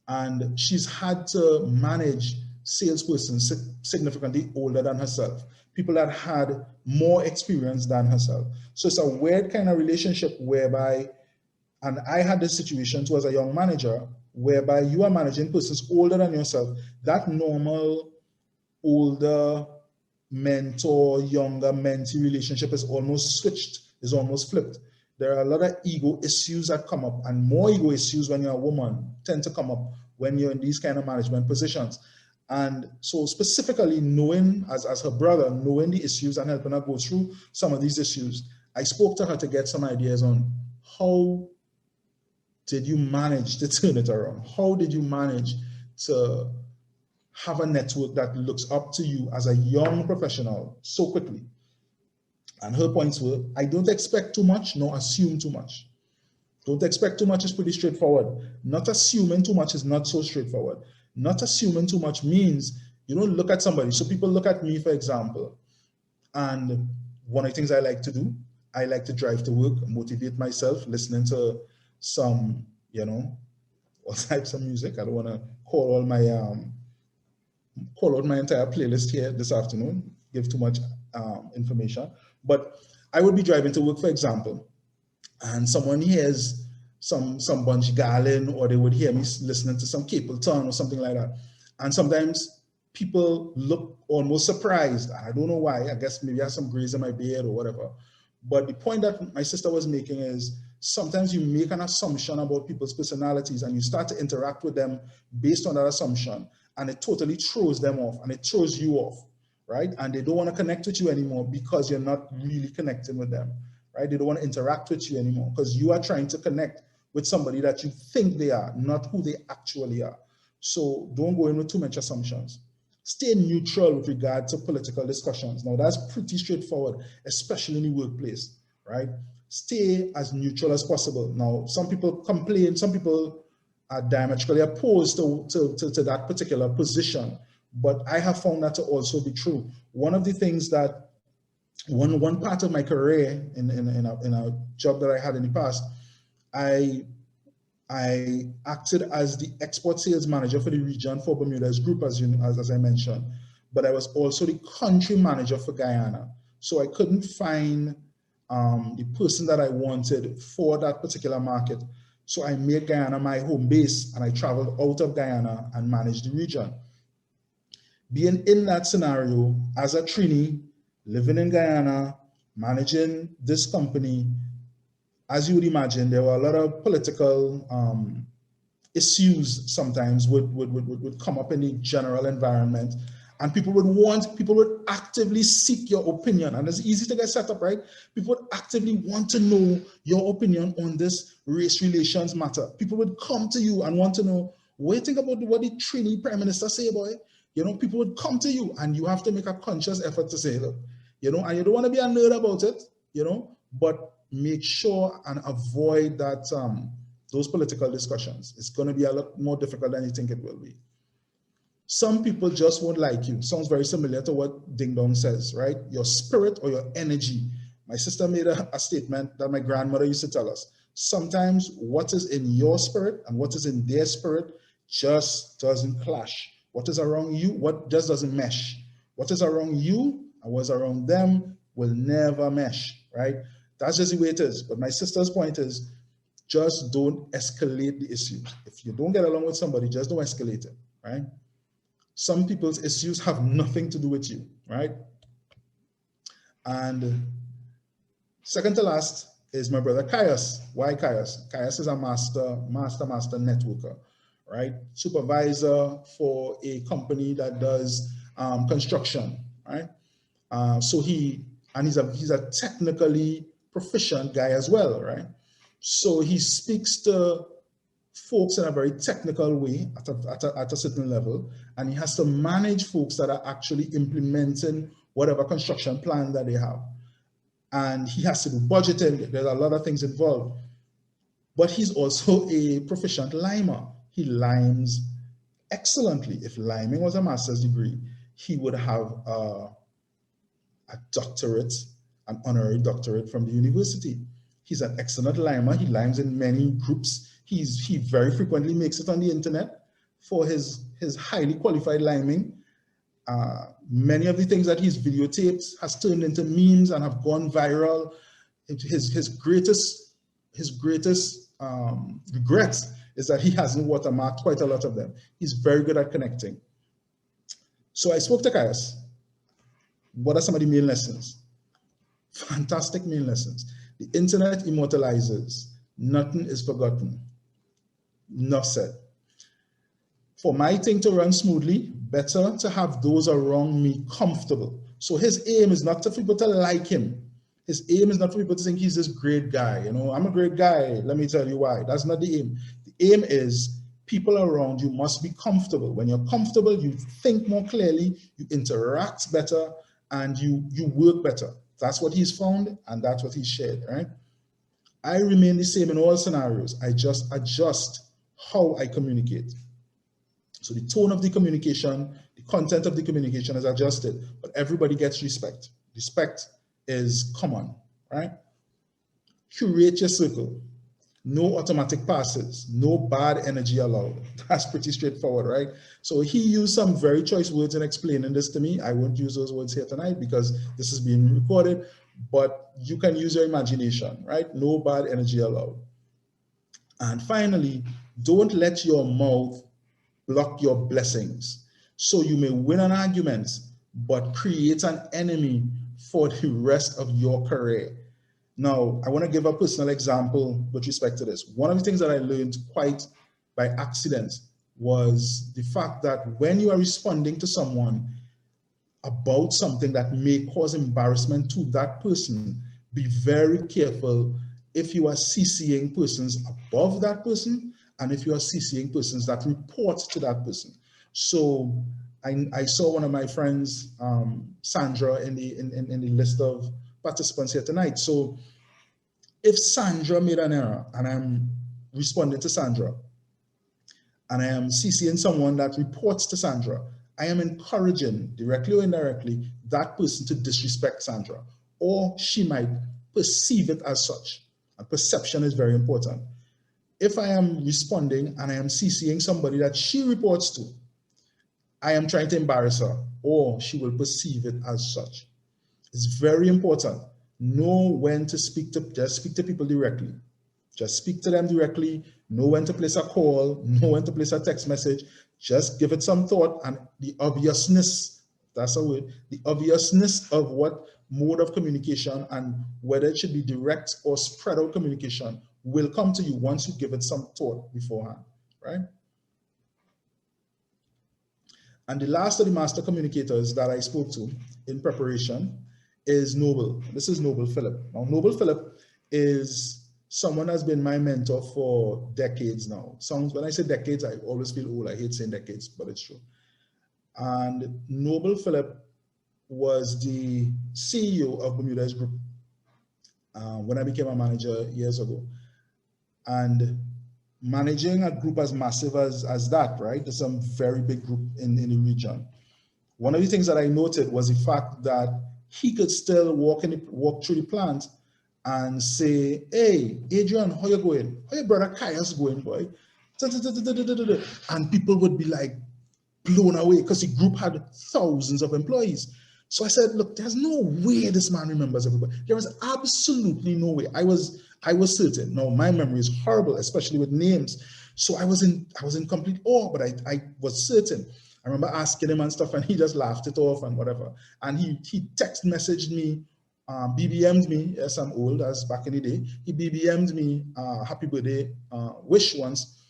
And she's had to manage salespersons significantly older than herself, people that had more experience than herself. So it's a weird kind of relationship whereby, and I had this situation too as a young manager, whereby you are managing persons older than yourself. That normal older mentor, younger mentee relationship is almost switched, is almost flipped. There are a lot of ego issues that come up, and more ego issues when you're a woman tend to come up when you're in these kind of management positions. And so specifically knowing, as her brother, knowing the issues and helping her go through some of these issues, I spoke to her to get some ideas on how did you manage to turn it around? How did you manage to have a network that looks up to you as a young professional so quickly? And her points were, I don't expect too much, nor assume too much. Don't expect too much is pretty straightforward. Not assuming too much is not so straightforward. Not assuming too much means you don't look at somebody. So people look at me, for example, and one of the things I like to do, I like to drive to work, motivate myself, listening to some, you know, all types of music. I don't want to call out my entire playlist here this afternoon, give too much information. But I would be driving to work, for example, and someone hears some Bunch Garlin, or they would hear me listening to some Capleton or something like that. And sometimes people look almost surprised. I don't know why. I guess maybe I have some grays in my beard or whatever. But the point that my sister was making is sometimes you make an assumption about people's personalities and you start to interact with them based on that assumption, and it totally throws them off and it throws you off, right? And they don't want to connect with you anymore because you're not really connecting with them, right? They don't want to interact with you anymore because you are trying to connect with somebody that you think they are, not who they actually are. So don't go in with too much assumptions. Stay neutral with regard to political discussions. Now that's pretty straightforward, especially in the workplace, right? Stay as neutral as possible. Now, some people complain, some people are diametrically opposed to that particular position, but I have found that to also be true. One of the things that, one part of my career in a job that I had in the past, I acted as the export sales manager for the region for Bermuda's group, as I mentioned, but I was also the country manager for Guyana. So I couldn't find the person that I wanted for that particular market. So I made Guyana my home base and I traveled out of Guyana and managed the region. Being in that scenario as a trainee, living in Guyana, managing this company. As you would imagine, there were a lot of political issues sometimes would come up in the general environment, and people would actively seek your opinion. And it's easy to get set up, right? People would actively want to know your opinion on this race relations matter. People would come to you and want to know, what do you think about what the Trini Prime Minister say, boy? You know, people would come to you and you have to make a conscious effort to say, look, you know, and you don't want to be a nerd about it, you know, but make sure and avoid that those political discussions. It's going to be a lot more difficult than you think it will be. Some people just won't like you. Sounds very similar to what Ding Dong says, right? Your spirit or your energy. My sister made a statement that my grandmother used to tell us. Sometimes what is in your spirit and what is in their spirit just doesn't clash. What is around you, what just doesn't mesh. What is around you and what's around them will never mesh, right? That's just the way it is. But my sister's point is, just don't escalate the issue. If you don't get along with somebody, just don't escalate it, right? Some people's issues have nothing to do with you, right? And second to last is my brother Caius. Why Caius? Caius is a master networker, right? Supervisor for a company that does construction, right? So he's a technically proficient guy as well, right? So he speaks to folks in a very technical way at a certain level, and he has to manage folks that are actually implementing whatever construction plan that they have. And he has to do budgeting. There's a lot of things involved. But he's also a proficient limer. He limes excellently. If liming was a master's degree, he would have a doctorate, an honorary doctorate from the university. He's an excellent limer. He limes in many groups. He very frequently makes it on the internet for his highly qualified liming. Many of the things that he's videotaped has turned into memes and have gone viral. His greatest regret is that he hasn't watermarked quite a lot of them. He's very good at connecting. So I spoke to Caius. What are some of the main lessons? Fantastic main lessons. The internet immortalizes. Nothing is forgotten. Enough said. For my thing to run smoothly, better to have those around me comfortable. So his aim is not for people to like him. His aim is not for people to think he's this great guy. You know, I'm a great guy. Let me tell you why. That's not the aim. The aim is people around you must be comfortable. When you're comfortable, you think more clearly, you interact better, and you work better. That's what he's found, and that's what he's shared, right? I remain the same in all scenarios. I just adjust how I communicate. So the tone of the communication, the content of the communication is adjusted, but everybody gets respect. Respect is common, right? Curate your circle. No automatic passes, no bad energy allowed. That's pretty straightforward, right? So he used some very choice words in explaining this to me. I won't use those words here tonight because this is being recorded, but you can use your imagination, right? No bad energy allowed. And finally, don't let your mouth block your blessings. So you may win an argument, but create an enemy for the rest of your career. Now, I want to give a personal example with respect to this. One of the things that I learned quite by accident was the fact that when you are responding to someone about something that may cause embarrassment to that person, be very careful if you are CCing persons above that person and if you are CCing persons that report to that person. So I saw one of my friends, Sandra, in the list of participants here tonight. So if Sandra made an error and I'm responding to Sandra and I am CCing someone that reports to Sandra, I am encouraging, directly or indirectly, that person to disrespect Sandra, or she might perceive it as such. And perception is very important. If I am responding and I am CCing somebody that she reports to, I am trying to embarrass her, or she will perceive it as such. It's very important. Know when to speak to, just speak to people directly. Just speak to them directly. Know when to place a call. Know when to place a text message. Just give it some thought, and the obviousness, that's a word, the obviousness of what mode of communication and whether it should be direct or spread out communication will come to you once you give it some thought beforehand, right? And the last of the master communicators that I spoke to in preparation is Noble. This is Noble Phillip. Now, Noble Phillip is someone that's been my mentor for decades now. When I say decades, I always feel old. I hate saying decades, but it's true. And Noble Phillip was the CEO of Bermuda's Group when I became a manager years ago. And managing a group as massive as that, right? There's some very big group in the region. One of the things that I noted was the fact that he could still walk through the plant and say, hey, Adrian, how you going? How your brother Kaya's going, boy? And people would be like blown away because the group had thousands of employees. So I said, look, there's no way this man remembers everybody. There is absolutely no way. I was certain. Now, my memory is horrible, especially with names. So I was in complete awe, but I was certain. I remember asking him and stuff, and he just laughed it off and whatever. And he text messaged me, BBM'd me. Yes, I'm old, as back in the day. He BBM'd me happy birthday wish once.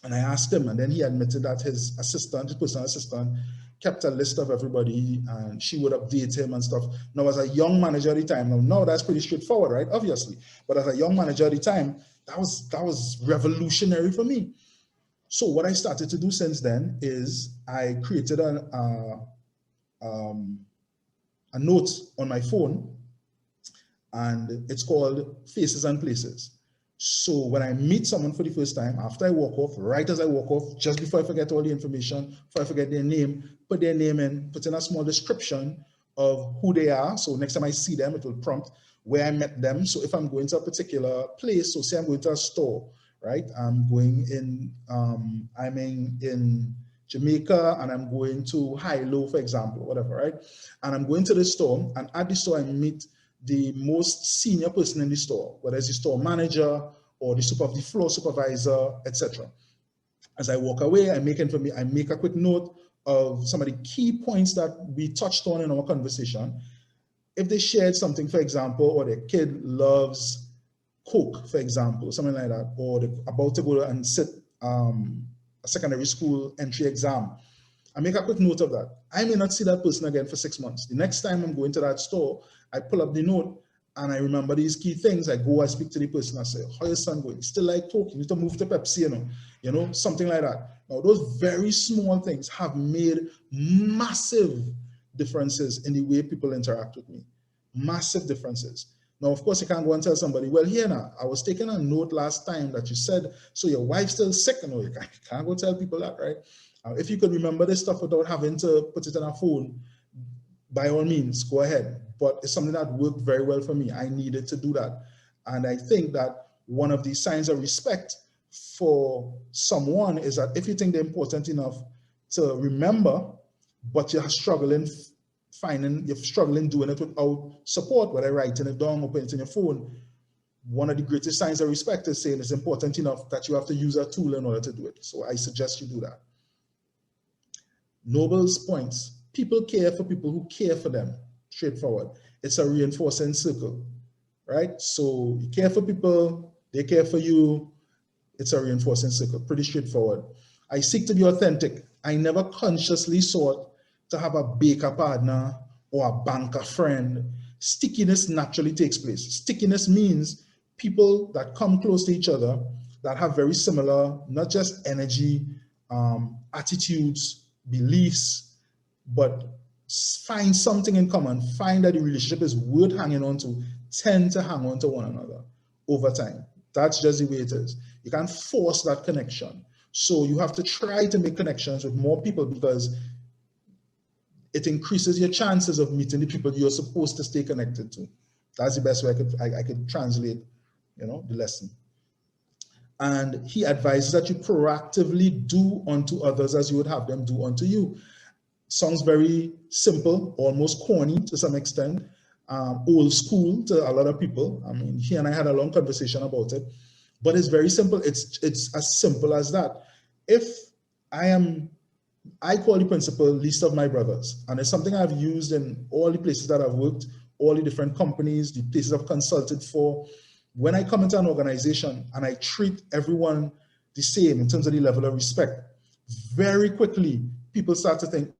And I asked him, and then he admitted that his assistant, his personal assistant, kept a list of everybody, and she would update him and stuff. Now, as a young manager at the time, now that's pretty straightforward, right? Obviously. But as a young manager at the time, that was revolutionary for me. So what I started to do since then is I created a note on my phone, and it's called Faces and Places. So when I meet someone for the first time, after I walk off, right as I walk off, just before I forget all the information, before I forget their name, put their name in, put in a small description of who they are. So next time I see them, it will prompt where I met them. So if I'm going to a particular place, so say I'm going to a store, right? I'm in Jamaica and I'm going to Hilo, for example, whatever, right? And I'm going to the store, and at the store I meet the most senior person in the store, whether it's the store manager or the floor supervisor, etc. As I walk away, I make a quick note of some of the key points that we touched on in our conversation. If they shared something, for example, or their kid loves Coke, for example, something like that, or they're about to go and sit a secondary school entry exam, I make a quick note of that. I may not see that person again for 6 months. The next time I'm going to that store, I pull up the note and I remember these key things. I speak to the person. I say, how your son going? Still like Coke? You need to move to Pepsi, you know, something like that. Now, those very small things have made massive differences in the way people interact with me. Massive differences. Now, of course, you can't go and tell somebody, well, here now, I was taking a note last time that you said, so your wife's still sick. You can't go tell people that, right? If you could remember this stuff without having to put it on a phone, by all means, go ahead. But it's something that worked very well for me. I needed to do that. And I think that one of the signs of respect for someone is that if you think they're important enough to remember, but you're struggling doing it without support, whether writing it down or putting it in your phone, one of the greatest signs of respect is saying it's important enough that you have to use a tool in order to do it. So I suggest you do that. Noble's points. People care for people who care for them. Straightforward. It's a reinforcing circle, right? So you care for people, they care for you. It's a reinforcing circle. Pretty straightforward. I seek to be authentic. I never consciously sought to have a baker partner or a banker friend. Stickiness naturally takes place. Stickiness means people that come close to each other that have very similar, not just energy, attitudes, beliefs, but find something in common, find that the relationship is worth hanging on to, tend to hang on to one another over time. That's just the way it is. You can't force that connection. So you have to try to make connections with more people because it increases your chances of meeting the people you're supposed to stay connected to. That's the best way I could translate, the lesson. And he advises that you proactively do unto others as you would have them do unto you. Sounds very simple, almost corny to some extent, old school to a lot of people. I mean, he and I had a long conversation about it, but it's very simple. It's as simple as that. If I call the principle least of my brothers, and it's something I've used in all the places that I've worked, all the different companies, the places I've consulted for. When I come into an organization and I treat everyone the same in terms of the level of respect, very quickly, people start to think,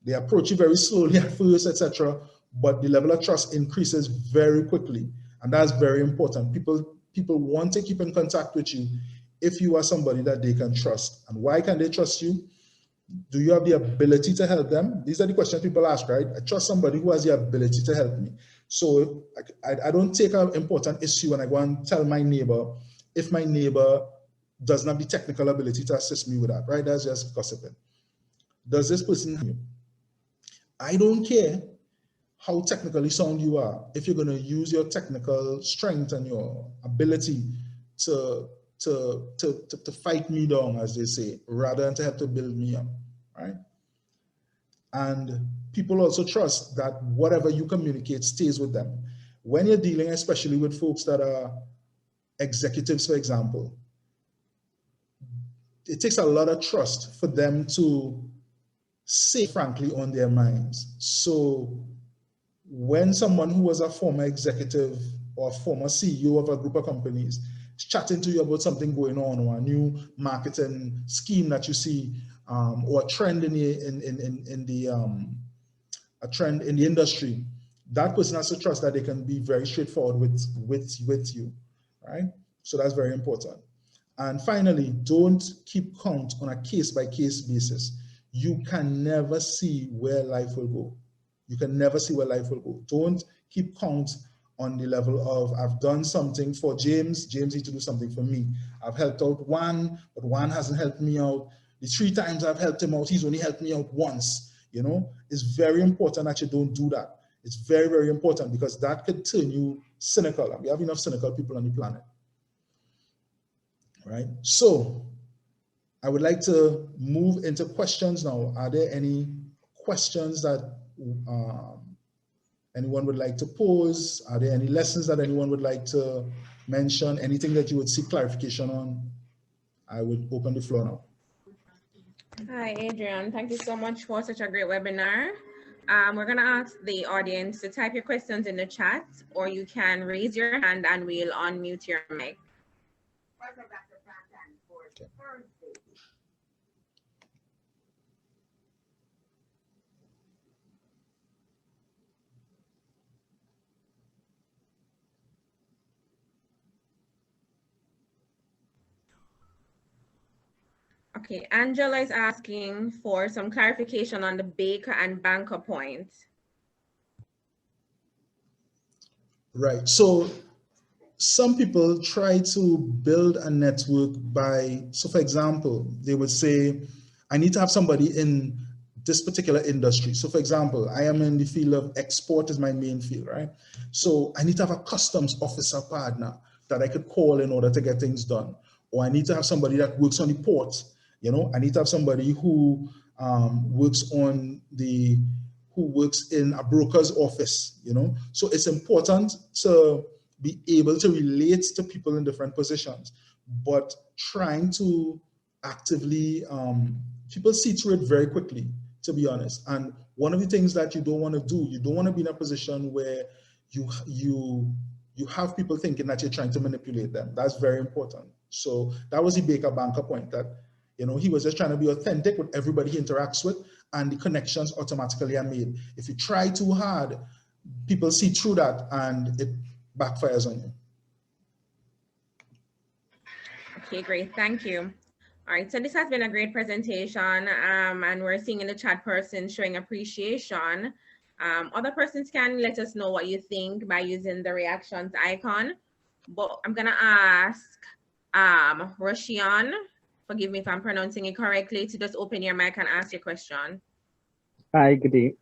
they approach you very slowly at first, etc., but the level of trust increases very quickly, and that's very important. People want to keep in contact with you if you are somebody that they can trust. And why can they trust you? Do you have the ability to help them? These are the questions people ask, right? I trust somebody who has the ability to help me. So I don't take an important issue when I go and tell my neighbor if my neighbor doesn't have the technical ability to assist me with that, right? That's just gossiping. Does this person help you? I don't care how technically sound you are. If you're going to use your technical strength and your ability to fight me down, as they say, rather than to help to build me up, right? And people also trust that whatever you communicate stays with them. When you're dealing, especially with folks that are executives, for example, it takes a lot of trust for them to say frankly on their minds. So when someone who was a former executive or former CEO of a group of companies is chatting to you about something going on, or a new marketing scheme that you see, or a trend in the a trend in the industry, that person has to trust that they can be very straightforward with you, right? So that's very important. And finally, don't keep count on a case-by-case basis. You can never see where life will go. You can never see where life will go. Don't keep count on the level of, I've done something for James, James needs to do something for me. I've helped out one, but one hasn't helped me out. The 3 times I've helped him out, he's only helped me out once. You know, it's very important that you don't do that. It's very, very important, because that could turn you cynical. And we have enough cynical people on the planet. Right? So I would like to move into questions now. Are there any questions that anyone would like to pose? Are there any lessons that anyone would like to mention? Anything that you would seek clarification on? I would open the floor now. Hi, Adrian. Thank you so much for such a great webinar. We're going to ask the audience to type your questions in the chat, or you can raise your hand and we'll unmute your mic. Okay, Angela is asking for some clarification on the baker and banker point. Right. So some people try to build a network by, so for example, they would say, I need to have somebody in this particular industry. So for example, I am in the field of export is my main field, right? So I need to have a customs officer partner that I could call in order to get things done. Or I need to have somebody that works on the port. You know, I need to have somebody who works in a broker's office, you know. So it's important to be able to relate to people in different positions, but trying to actively, people see through it very quickly, to be honest. And one of the things that you don't want to do, you don't want to be in a position where you have people thinking that you're trying to manipulate them. That's very important. So that was the Baker Banker point, that, you know, he was just trying to be authentic with everybody he interacts with, and the connections automatically are made. If you try too hard, people see through that and it backfires on you. Okay, great, thank you. All right, so this has been a great presentation, and we're seeing in the chat person showing appreciation. Other persons can let us know what you think by using the reactions icon, but I'm gonna ask Roshion, forgive me if I'm pronouncing it correctly, to just open your mic and ask your question. Hi, good day.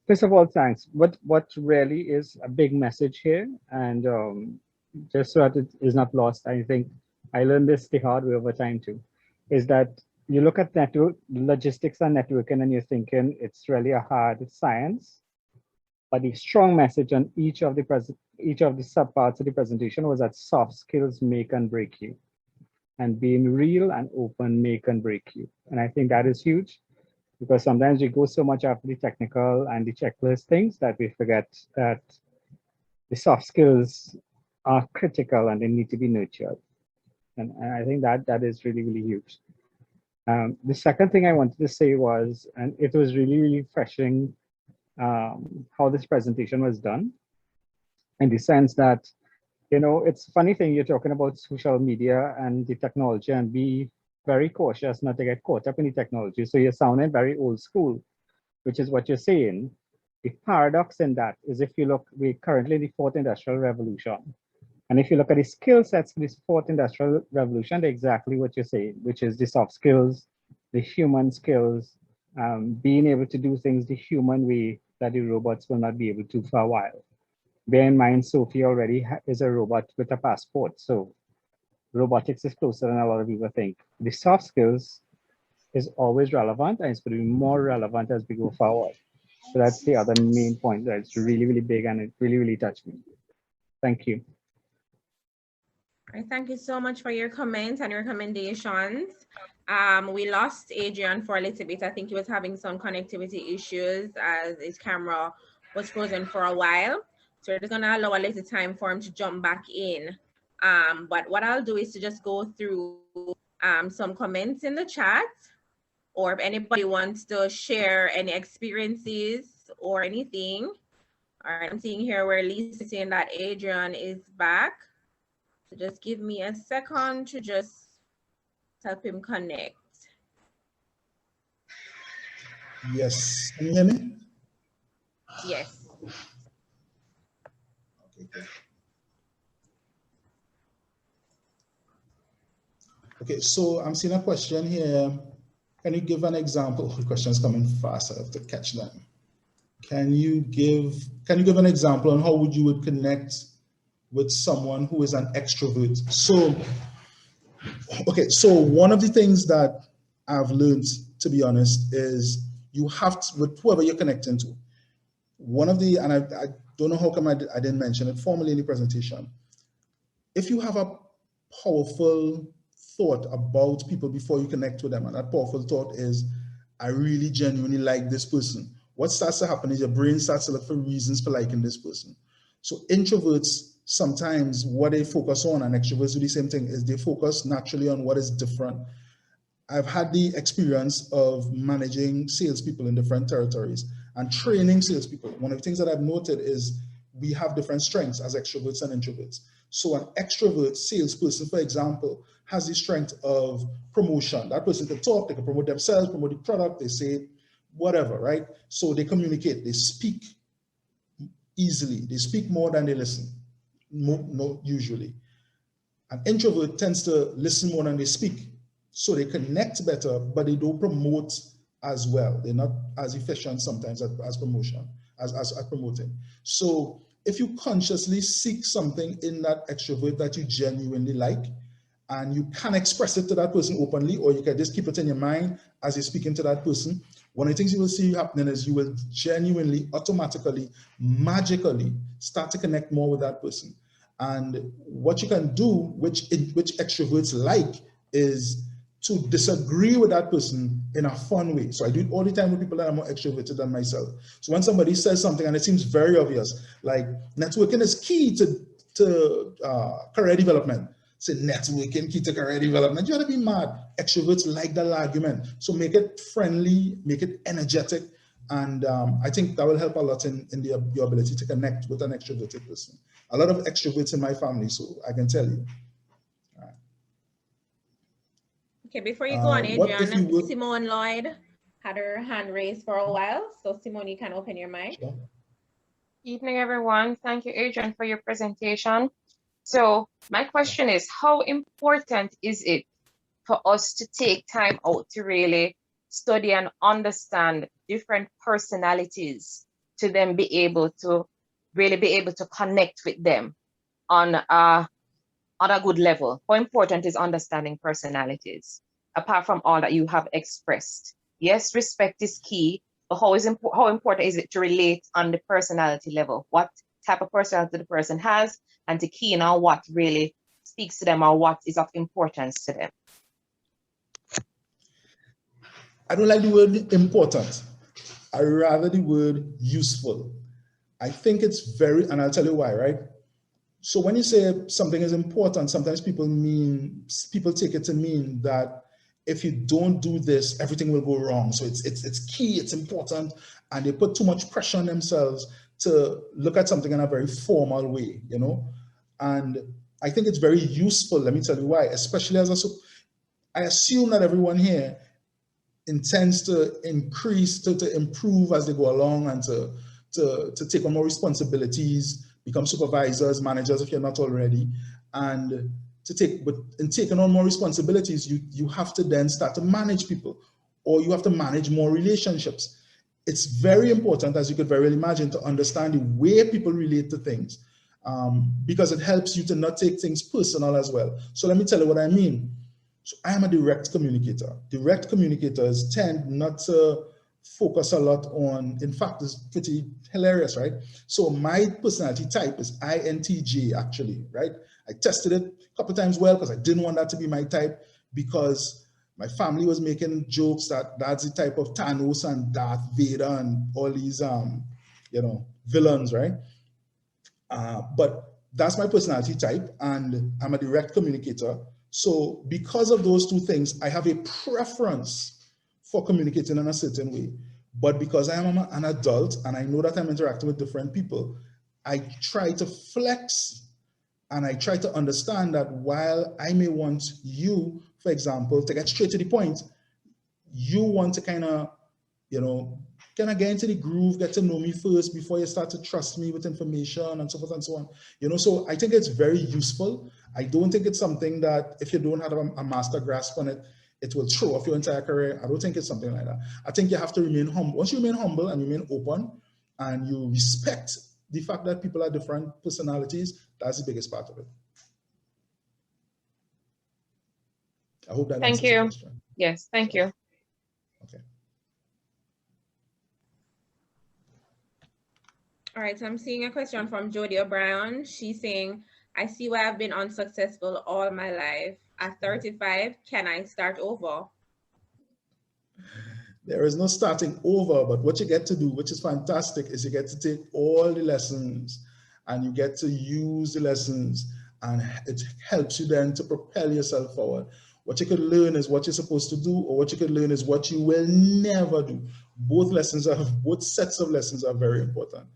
First of all, thanks. What really is a big message here, and just so that it is not lost, I think I learned this the hard way over time too, is that you look at network, logistics and networking, and you're thinking it's really a hard science. But the strong message on each of the subparts of the presentation was that soft skills make and break you, and being real and open make and break you. And I think that is huge. because sometimes we go so much after the technical and the checklist things that we forget that the soft skills are critical and they need to be nurtured. And I think that that is really, really huge. The second thing I wanted to say was, and it was really, really refreshing how this presentation was done, in the sense that, you know, it's a funny thing, you're talking about social media and the technology, and be very cautious not to get caught up in the technology. So you're sounding very old school, which is what you're saying. The paradox in that is, if you look, we're currently in the fourth industrial revolution. And if you look at the skill sets for this fourth industrial revolution, they're exactly what you're saying, which is the soft skills, the human skills, being able to do things the human way that the robots will not be able to for a while. Bear in mind, Sophie already is a robot with a passport. So robotics is closer than a lot of people think. The soft skills is always relevant, and it's going to be more relevant as we go forward. So that's the other main point that's really, really big, and it really, really touched me. Thank you. All right, thank you so much for your comments and recommendations. We lost Adrian for a little bit. I think he was having some connectivity issues as his camera was frozen for a while. So we're just gonna allow a little time for him to jump back in. But what I'll do is to just go through some comments in the chat, or if anybody wants to share any experiences or anything. All right, I'm seeing here where Lisa's saying that Adrian is back. So just give me a second to just help him connect. Yes, can you hear me? Yes. Okay, good. Okay, so I'm seeing a question here. Can you give an example? The question's coming fast, I have to catch them. Can you give an example on how you would connect with someone who is an extrovert? So, okay, so one of the things that I've learned, to be honest, is you have to, with whoever you're connecting to, one of the, and I don't know how come I didn't mention it formally in the presentation, if you have a powerful thought about people before you connect with them, and that powerful thought is, I really genuinely like this person, what starts to happen is your brain starts to look for reasons for liking this person. So introverts, sometimes what they focus on, and extroverts do the same thing, is they focus naturally on what is different. I've had the experience of managing salespeople in different territories and training salespeople. One of the things that I've noted is we have different strengths as extroverts and introverts. So an extrovert salesperson, for example, has the strength of promotion. That person can talk, they can promote themselves, promote the product, they say whatever, right? So they communicate, they speak easily, they speak more than they listen, no, usually. An introvert tends to listen more than they speak. So they connect better, but they don't promote as well. They're not as efficient sometimes as promotion, as promoting. So if you consciously seek something in that extrovert that you genuinely like, and you can express it to that person openly, or you can just keep it in your mind as you're speaking to that person, one of the things you will see happening is you will genuinely, automatically, magically start to connect more with that person. And what you can do, which extroverts like, is to disagree with that person in a fun way. So I do it all the time with people that are more extroverted than myself. So when somebody says something and it seems very obvious, like networking is key to career development. Say networking key to career development. You gotta be mad. Extroverts like that argument. So make it friendly, make it energetic. And I think that will help a lot in your ability to connect with an extroverted person. A lot of extroverts in my family, so I can tell you. Okay, before you go on, Adrian, Simone Lloyd had her hand raised for a while. So Simone, you can open your mic. Sure. Evening, everyone. Thank you, Adrian, for your presentation. So my question is, how important is it for us to take time out to really study and understand different personalities to then be able to really be able to connect with them on a good level? How important is understanding personalities, apart from all that you have expressed? Yes, respect is key, but how important is it to relate on the personality level? What type of personality the person has, and to key in on what really speaks to them or what is of importance to them? I don't like the word important. I rather the word useful. I think it's very, and I'll tell you why, right? So when you say something is important, sometimes people take it to mean that if you don't do this, everything will go wrong. So it's key, it's important, and they put too much pressure on themselves to look at something in a very formal way, you know? And I think it's very useful. Let me tell you why, especially I assume that everyone here intends to increase, to improve as they go along, and to take on more responsibilities, become supervisors, managers if you're not already. And in taking on more responsibilities, you have to then start to manage people, or you have to manage more relationships. It's very important, as you could very well imagine, to understand the way people relate to things, because it helps you to not take things personal as well. So let me tell you what I mean. So I am a direct communicator. Direct communicators tend not to focus a lot on, in fact, it's pretty hilarious, right? So my personality type is INTJ, actually, right? I tested it a couple of times well because I didn't want that to be my type, because my family was making jokes that that's the type of Thanos and Darth Vader and all these, villains, right? But that's my personality type, and I'm a direct communicator. So because of those two things, I have a preference for communicating in a certain way. But because I am an adult and I know that I'm interacting with different people, I try to flex, and I try to understand that while I may want you, for example, to get straight to the point, you want to kind of get into the groove, get to know me first before you start to trust me with information and so forth and so on. So I think it's very useful. I don't think it's something that if you don't have a master grasp on it, it will throw off your entire career. I don't think it's something like that. I think you have to remain humble. Once you remain humble and remain open and you respect the fact that people are different personalities, that's the biggest part of it. I hope that answers your question. Yes, thank you. Okay. All right, so I'm seeing a question from Jody O'Brien. She's saying, I see why I've been unsuccessful all my life. At 35, can I start over? There is no starting over, but what you get to do, which is fantastic, is you get to take all the lessons and you get to use the lessons, and it helps you then to propel yourself forward. What you could learn is what you're supposed to do, or what you could learn is what you will never do. Both sets of lessons are very important.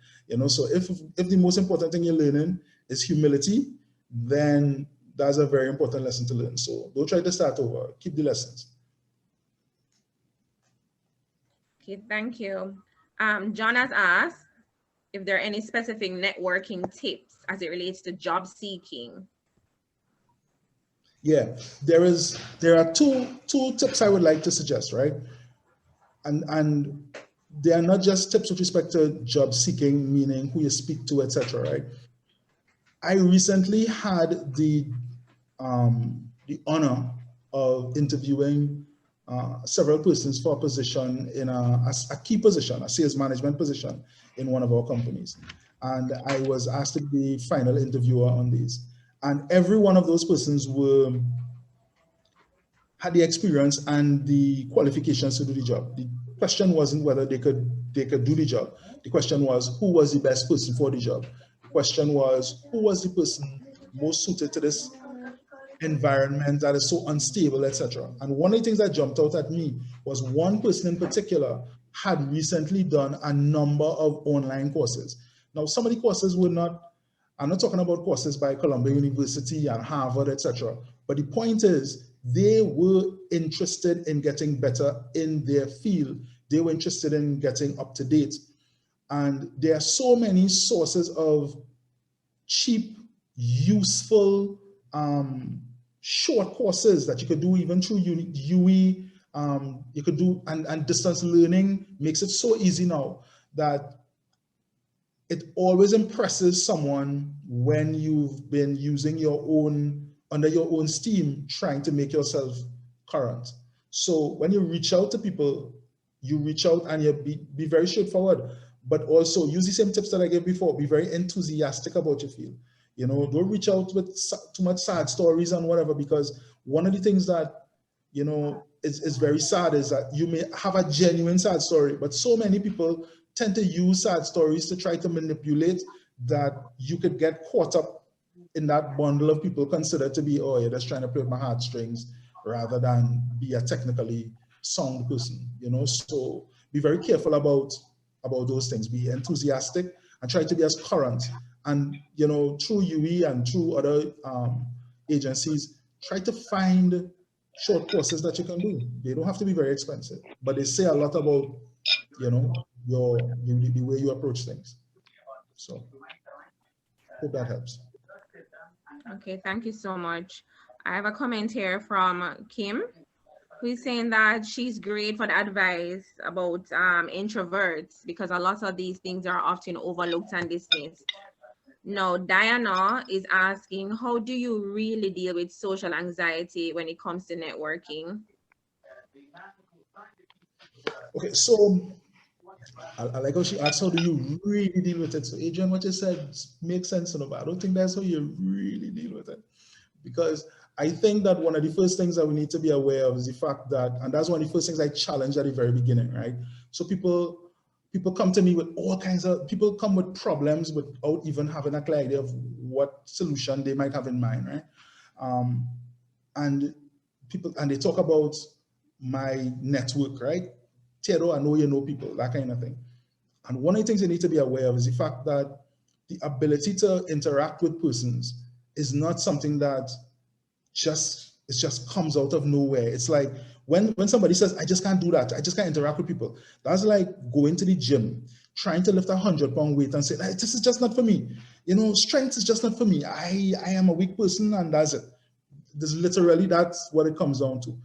So if the most important thing you're learning is humility, then that's a very important lesson to learn. So don't try to start over, keep the lessons. Okay, thank you. John has asked if there are any specific networking tips as it relates to job seeking. Yeah, there are two tips I would like to suggest, right? And they are not just tips with respect to job seeking, meaning who you speak to, etc., right? I recently had the honor of interviewing several persons for a position in a key position, a sales management position in one of our companies. And I was asked to be final interviewer on these. And every one of those persons had the experience and the qualifications to do the job. The question wasn't whether they could do the job. The question was, who was the best person for the job? The question was, who was the person most suited to this environment that is so unstable, etc. And one of the things that jumped out at me was one person in particular had recently done a number of online courses. Now, some of the courses were not, I'm not talking about courses by Columbia University and Harvard, etc. But the point is, they were interested in getting better in their field. They were interested in getting up to date. And there are so many sources of cheap, useful, short courses that you could do even through UE. You could do, and distance learning makes it so easy now that it always impresses someone when you've been using under your own steam, trying to make yourself current. So when you reach out to people, you reach out and you be very straightforward, but also use the same tips that I gave before. Be very enthusiastic about your field. Don't reach out with too much sad stories and whatever, because one of the things that, is very sad is that you may have a genuine sad story, but so many people tend to use sad stories to try to manipulate that you could get caught up in that bundle of people considered to be, oh, you're just trying to play with my heartstrings rather than be a technically sound person, you know? So be very careful about those things. Be enthusiastic and try to be as current. And, you know, through UE and through other agencies, try to find short courses that you can do. They don't have to be very expensive, but they say a lot about, you know, the way you approach things. So hope that helps. Okay, thank you so much. I have a comment here from Kim, who's saying that she's great for the advice about introverts because a lot of these things are often overlooked and dismissed. Now, Diana is asking, how do you really deal with social anxiety when it comes to networking? Okay, so I like how she asked, how do you really deal with it? So Adrian, what you said makes sense, but I don't think that's how you really deal with it. Because I think that one of the first things that we need to be aware of is the fact that, and that's one of the first things I challenged at the very beginning, right? So people come to me with all kinds of, people come with problems without even having a clear idea of what solution they might have in mind, right? And they talk about my network, right? Theodore, I know you know people, that kind of thing. And one of the things you need to be aware of is the fact that the ability to interact with persons is not something that just comes out of nowhere. It's like when somebody says, I just can't do that, I just can't interact with people. That's like going to the gym, trying to lift 100-pound weight and say, this is just not for me. You know, strength is just not for me. I am a weak person and that's it. That's what it comes down to.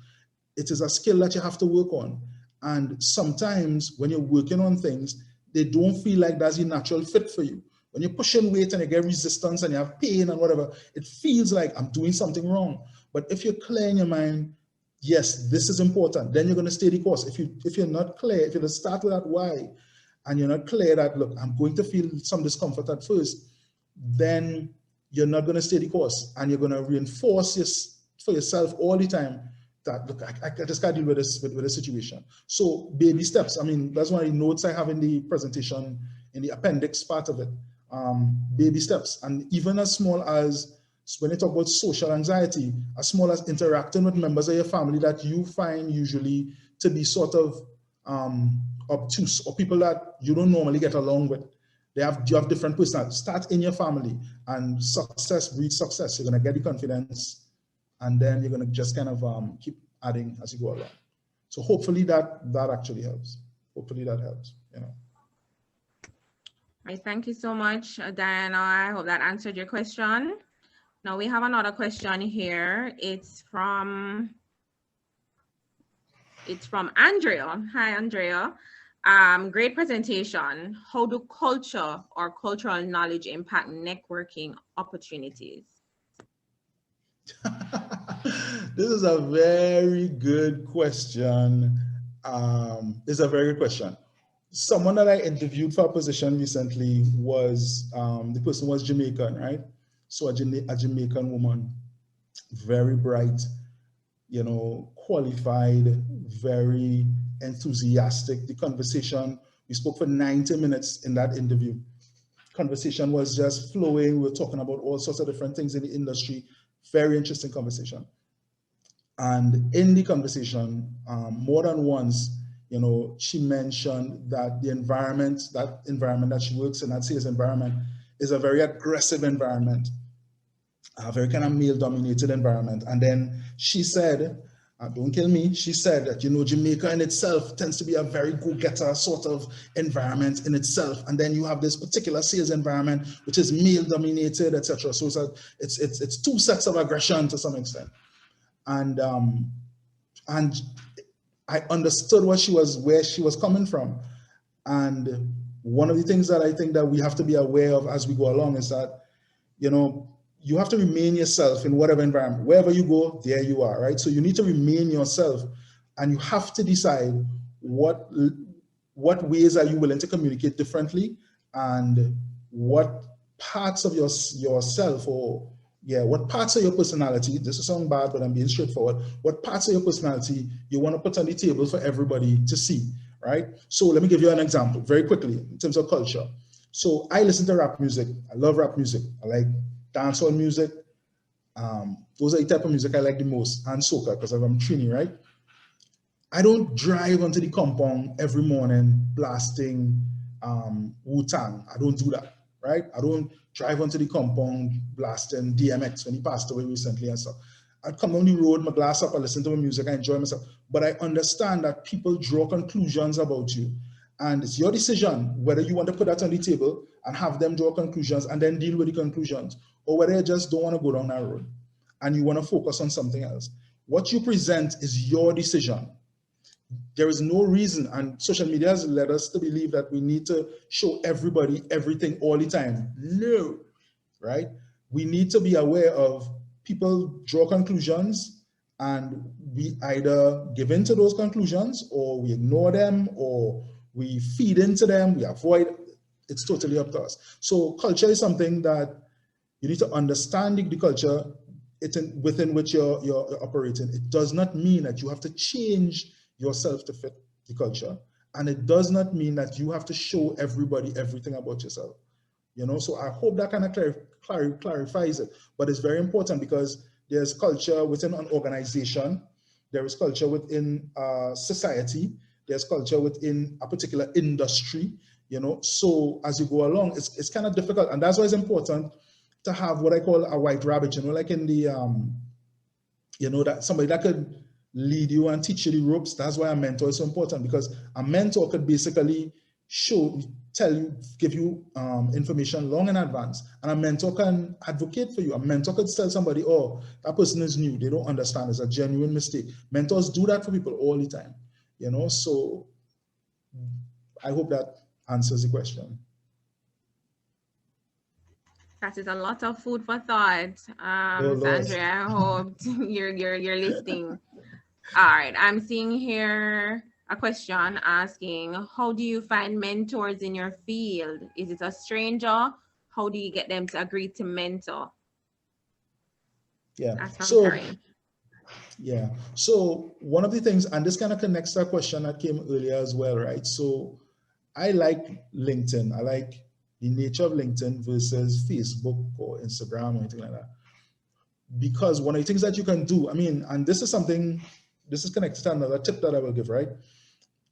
It is a skill that you have to work on. And sometimes when you're working on things, they don't feel like that's a natural fit for you. When you're pushing weight and you get resistance and you have pain and whatever, it feels like I'm doing something wrong. But if you're clear in your mind, yes, this is important, then you're going to stay the course. If you're not clear, if you just start with that why, and you're not clear that, look, I'm going to feel some discomfort at first, then you're not going to stay the course. And you're going to reinforce for yourself all the time that, look, I just can't deal with this situation. So baby steps. I mean, that's one of the notes I have in the presentation, in the appendix part of it. Baby steps. And even as small as, when you talk about social anxiety, as small as interacting with members of your family that you find usually to be sort of obtuse, or people that you don't normally get along with. You have different personalities. Start in your family, and success breeds success. You're going to get the confidence, and then you're going to just kind of keep adding as you go along. So hopefully that actually helps. Hopefully that helps, you know. All right, thank you so much, Diana. I hope that answered your question. Now we have another question here. It's from Andrea. Hi, Andrea. Great presentation. How do culture or cultural knowledge impact networking opportunities? This is a very good question. It's a very good question. Someone that I interviewed for a position recently was, the person was Jamaican, right? So a Jamaican woman, very bright, you know, qualified, very enthusiastic. The conversation, we spoke for 90 minutes in that interview. Conversation was just flowing. We were talking about all sorts of different things in the industry. Very interesting conversation. And in the conversation, more than once, you know, she mentioned that the environment that she works in, that sales environment, is a very aggressive environment, a very kind of male-dominated environment. And then she said, don't kill me, she said that, you know, Jamaica in itself tends to be a very go-getter sort of environment in itself. And then you have this particular sales environment, which is male-dominated, etc. So it's two sets of aggression to some extent. And I understood where she was coming from. And one of the things that I think that we have to be aware of as we go along is that, you know, you have to remain yourself in whatever environment. Wherever you go, there you are, right? So you need to remain yourself, and you have to decide what ways are you willing to communicate differently, and what parts of yourself or Yeah, what parts of your personality, this is sound bad, but I'm being straightforward. What parts of your personality you want to put on the table for everybody to see, right? So let me give you an example very quickly in terms of culture. So I listen to rap music. I love rap music. I like dancehall music. Those are the type of music I like the most, and soca, because I'm Trini, right? I don't drive onto the compound every morning blasting Wu-Tang. I don't do that, right? I don't drive onto the compound blasting DMX when he passed away recently and stuff. I'd come down the road, my glass up, I listen to my music, I enjoy myself. But I understand that people draw conclusions about you. And it's your decision whether you want to put that on the table and have them draw conclusions and then deal with the conclusions, or whether you just don't want to go down that road and you want to focus on something else. What you present is your decision. There is no reason, and social media has led us to believe that we need to show everybody everything all the time. No, right? We need to be aware of people draw conclusions and we either give in to those conclusions or we ignore them or we feed into them, we avoid. It's totally up to us. So culture is something that you need to understand the culture within which you're operating. It does not mean that you have to change yourself to fit the culture. And it does not mean that you have to show everybody everything about yourself. You know, so I hope that kind of clarifies it. But it's very important because there's culture within an organization, there is culture within society, there's culture within a particular industry, you know. So as you go along, it's kind of difficult. And that's why it's important to have what I call a white rabbit, you know, like in the, you know, that somebody that could lead you and teach you the ropes. That's why a mentor is so important, because a mentor could basically tell you, give you information long in advance, and a mentor can advocate for you. A mentor could tell somebody, oh, that person is new, they don't understand, it's a genuine mistake. Mentors do that for people all the time, you know. So I hope that answers the question. That is a lot of food for thought, Sandra. I hope you're listening. All right, I'm seeing here a question asking, how do you find mentors in your field? Is it a stranger? How do you get them to agree to mentor? Yeah. That's from So, Karen. yeah. So one of the things, and this kind of connects to a question that came earlier as well, right? So I like LinkedIn. I like the nature of LinkedIn versus Facebook or Instagram or anything like that. Because one of the things that you can do, I mean, and this is something, this is connected to another tip that I will give, right?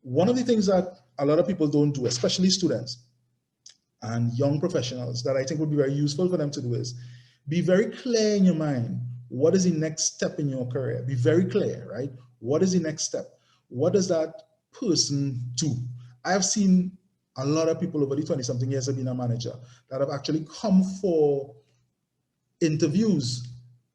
One of the things that a lot of people don't do, especially students and young professionals, that I think would be very useful for them to do is be very clear in your mind. What is the next step in your career? Be very clear, right? What is the next step? What does that person do? I've seen a lot of people over the 20-something years of being a manager that have actually come for interviews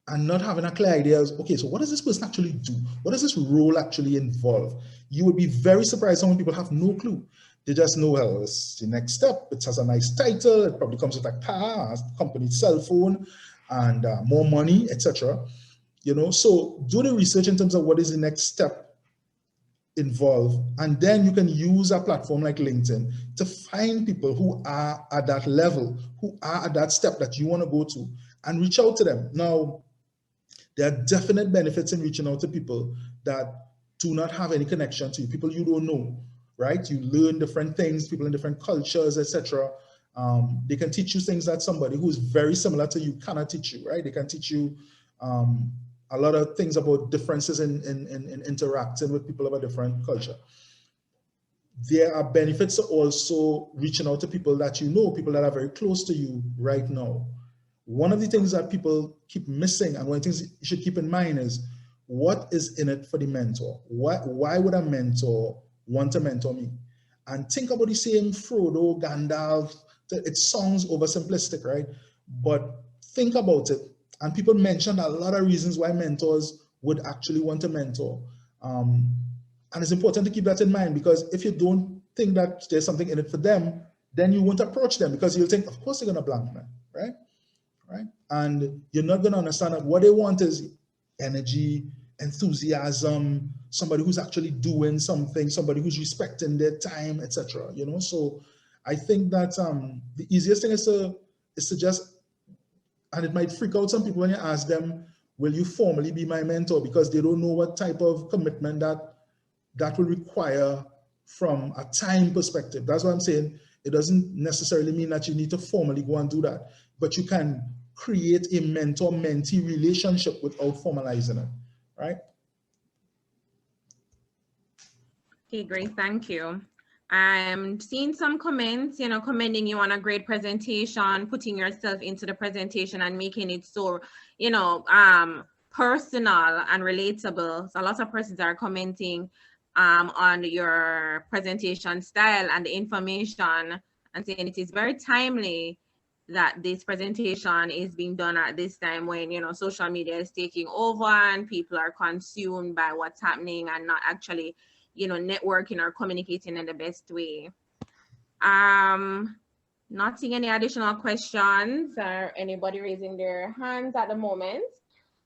and not having a clear idea of, okay, so what does this person actually do? What does this role actually involve? You would be very surprised how many people have no clue. They just know, well, it's the next step. It has a nice title. It probably comes with a car, a company cell phone, and more money, etc. You know, so do the research in terms of what is the next step involved, and then you can use a platform like LinkedIn to find people who are at that level, who are at that step that you want to go to, and reach out to them. Now, there are definite benefits in reaching out to people that do not have any connection to you, people you don't know, right? You learn different things, people in different cultures, etc. They can teach you things that somebody who is very similar to you cannot teach you, right? They can teach you a lot of things about differences in interacting with people of a different culture. There are benefits to also reaching out to people that you know, people that are very close to you right now. One of the things that people keep missing, and one of the things you should keep in mind, is what is in it for the mentor? Why would a mentor want to mentor me? And think about the saying Frodo, Gandalf. It sounds oversimplistic, right? But think about it. And people mentioned a lot of reasons why mentors would actually want to mentor. And it's important to keep that in mind, because if you don't think that there's something in it for them, then you won't approach them, because you'll think, of course they're going to blank me, right? Right? And you're not going to understand that what they want is energy, enthusiasm, somebody who's actually doing something, somebody who's respecting their time, etc. You know, so I think that the easiest thing is to just And it might freak out some people when you ask them, will you formally be my mentor? Because they don't know what type of commitment that will require from a time perspective. That's what I'm saying. It doesn't necessarily mean that you need to formally go and do that, but you can create a mentor-mentee relationship without formalizing it, right? Okay, great, thank you. I'm seeing some comments, you know, commending you on a great presentation, putting yourself into the presentation and making it so, you know, personal and relatable. So a lot of persons are commenting on your presentation style and the information, and saying it is very timely that this presentation is being done at this time when, you know, social media is taking over and people are consumed by what's happening and not actually, you know, networking or communicating in the best way. Not seeing any additional questions or anybody raising their hands at the moment.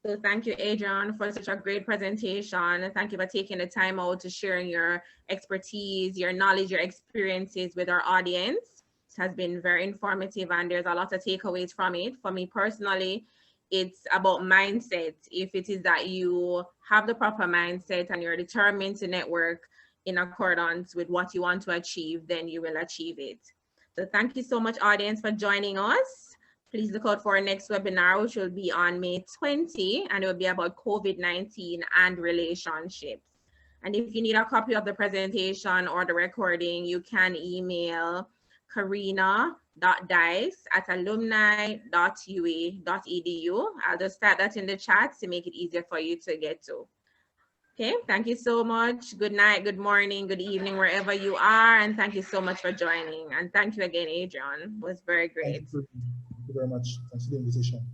So thank you, Adrian, for such a great presentation. Thank you for taking the time out to sharing your expertise, your knowledge, your experiences with our audience. It has been very informative and there's a lot of takeaways from it. For me personally, it's about mindset. If it is that you have the proper mindset and you're determined to network in accordance with what you want to achieve, then you will achieve it. So thank you so much, audience, for joining us. Please look out for our next webinar, which will be on May 20, and it will be about COVID-19 and relationships. And if you need a copy of the presentation or the recording, you can email karina.dice@alumni.ua.edu. I'll just start that in the chat to make it easier for you to get to. Okay, thank you so much. Good night, good morning, good evening, wherever you are. And thank you so much for joining. And thank you again, Adrian. It was very great. Thank you very much. Thanks for the invitation.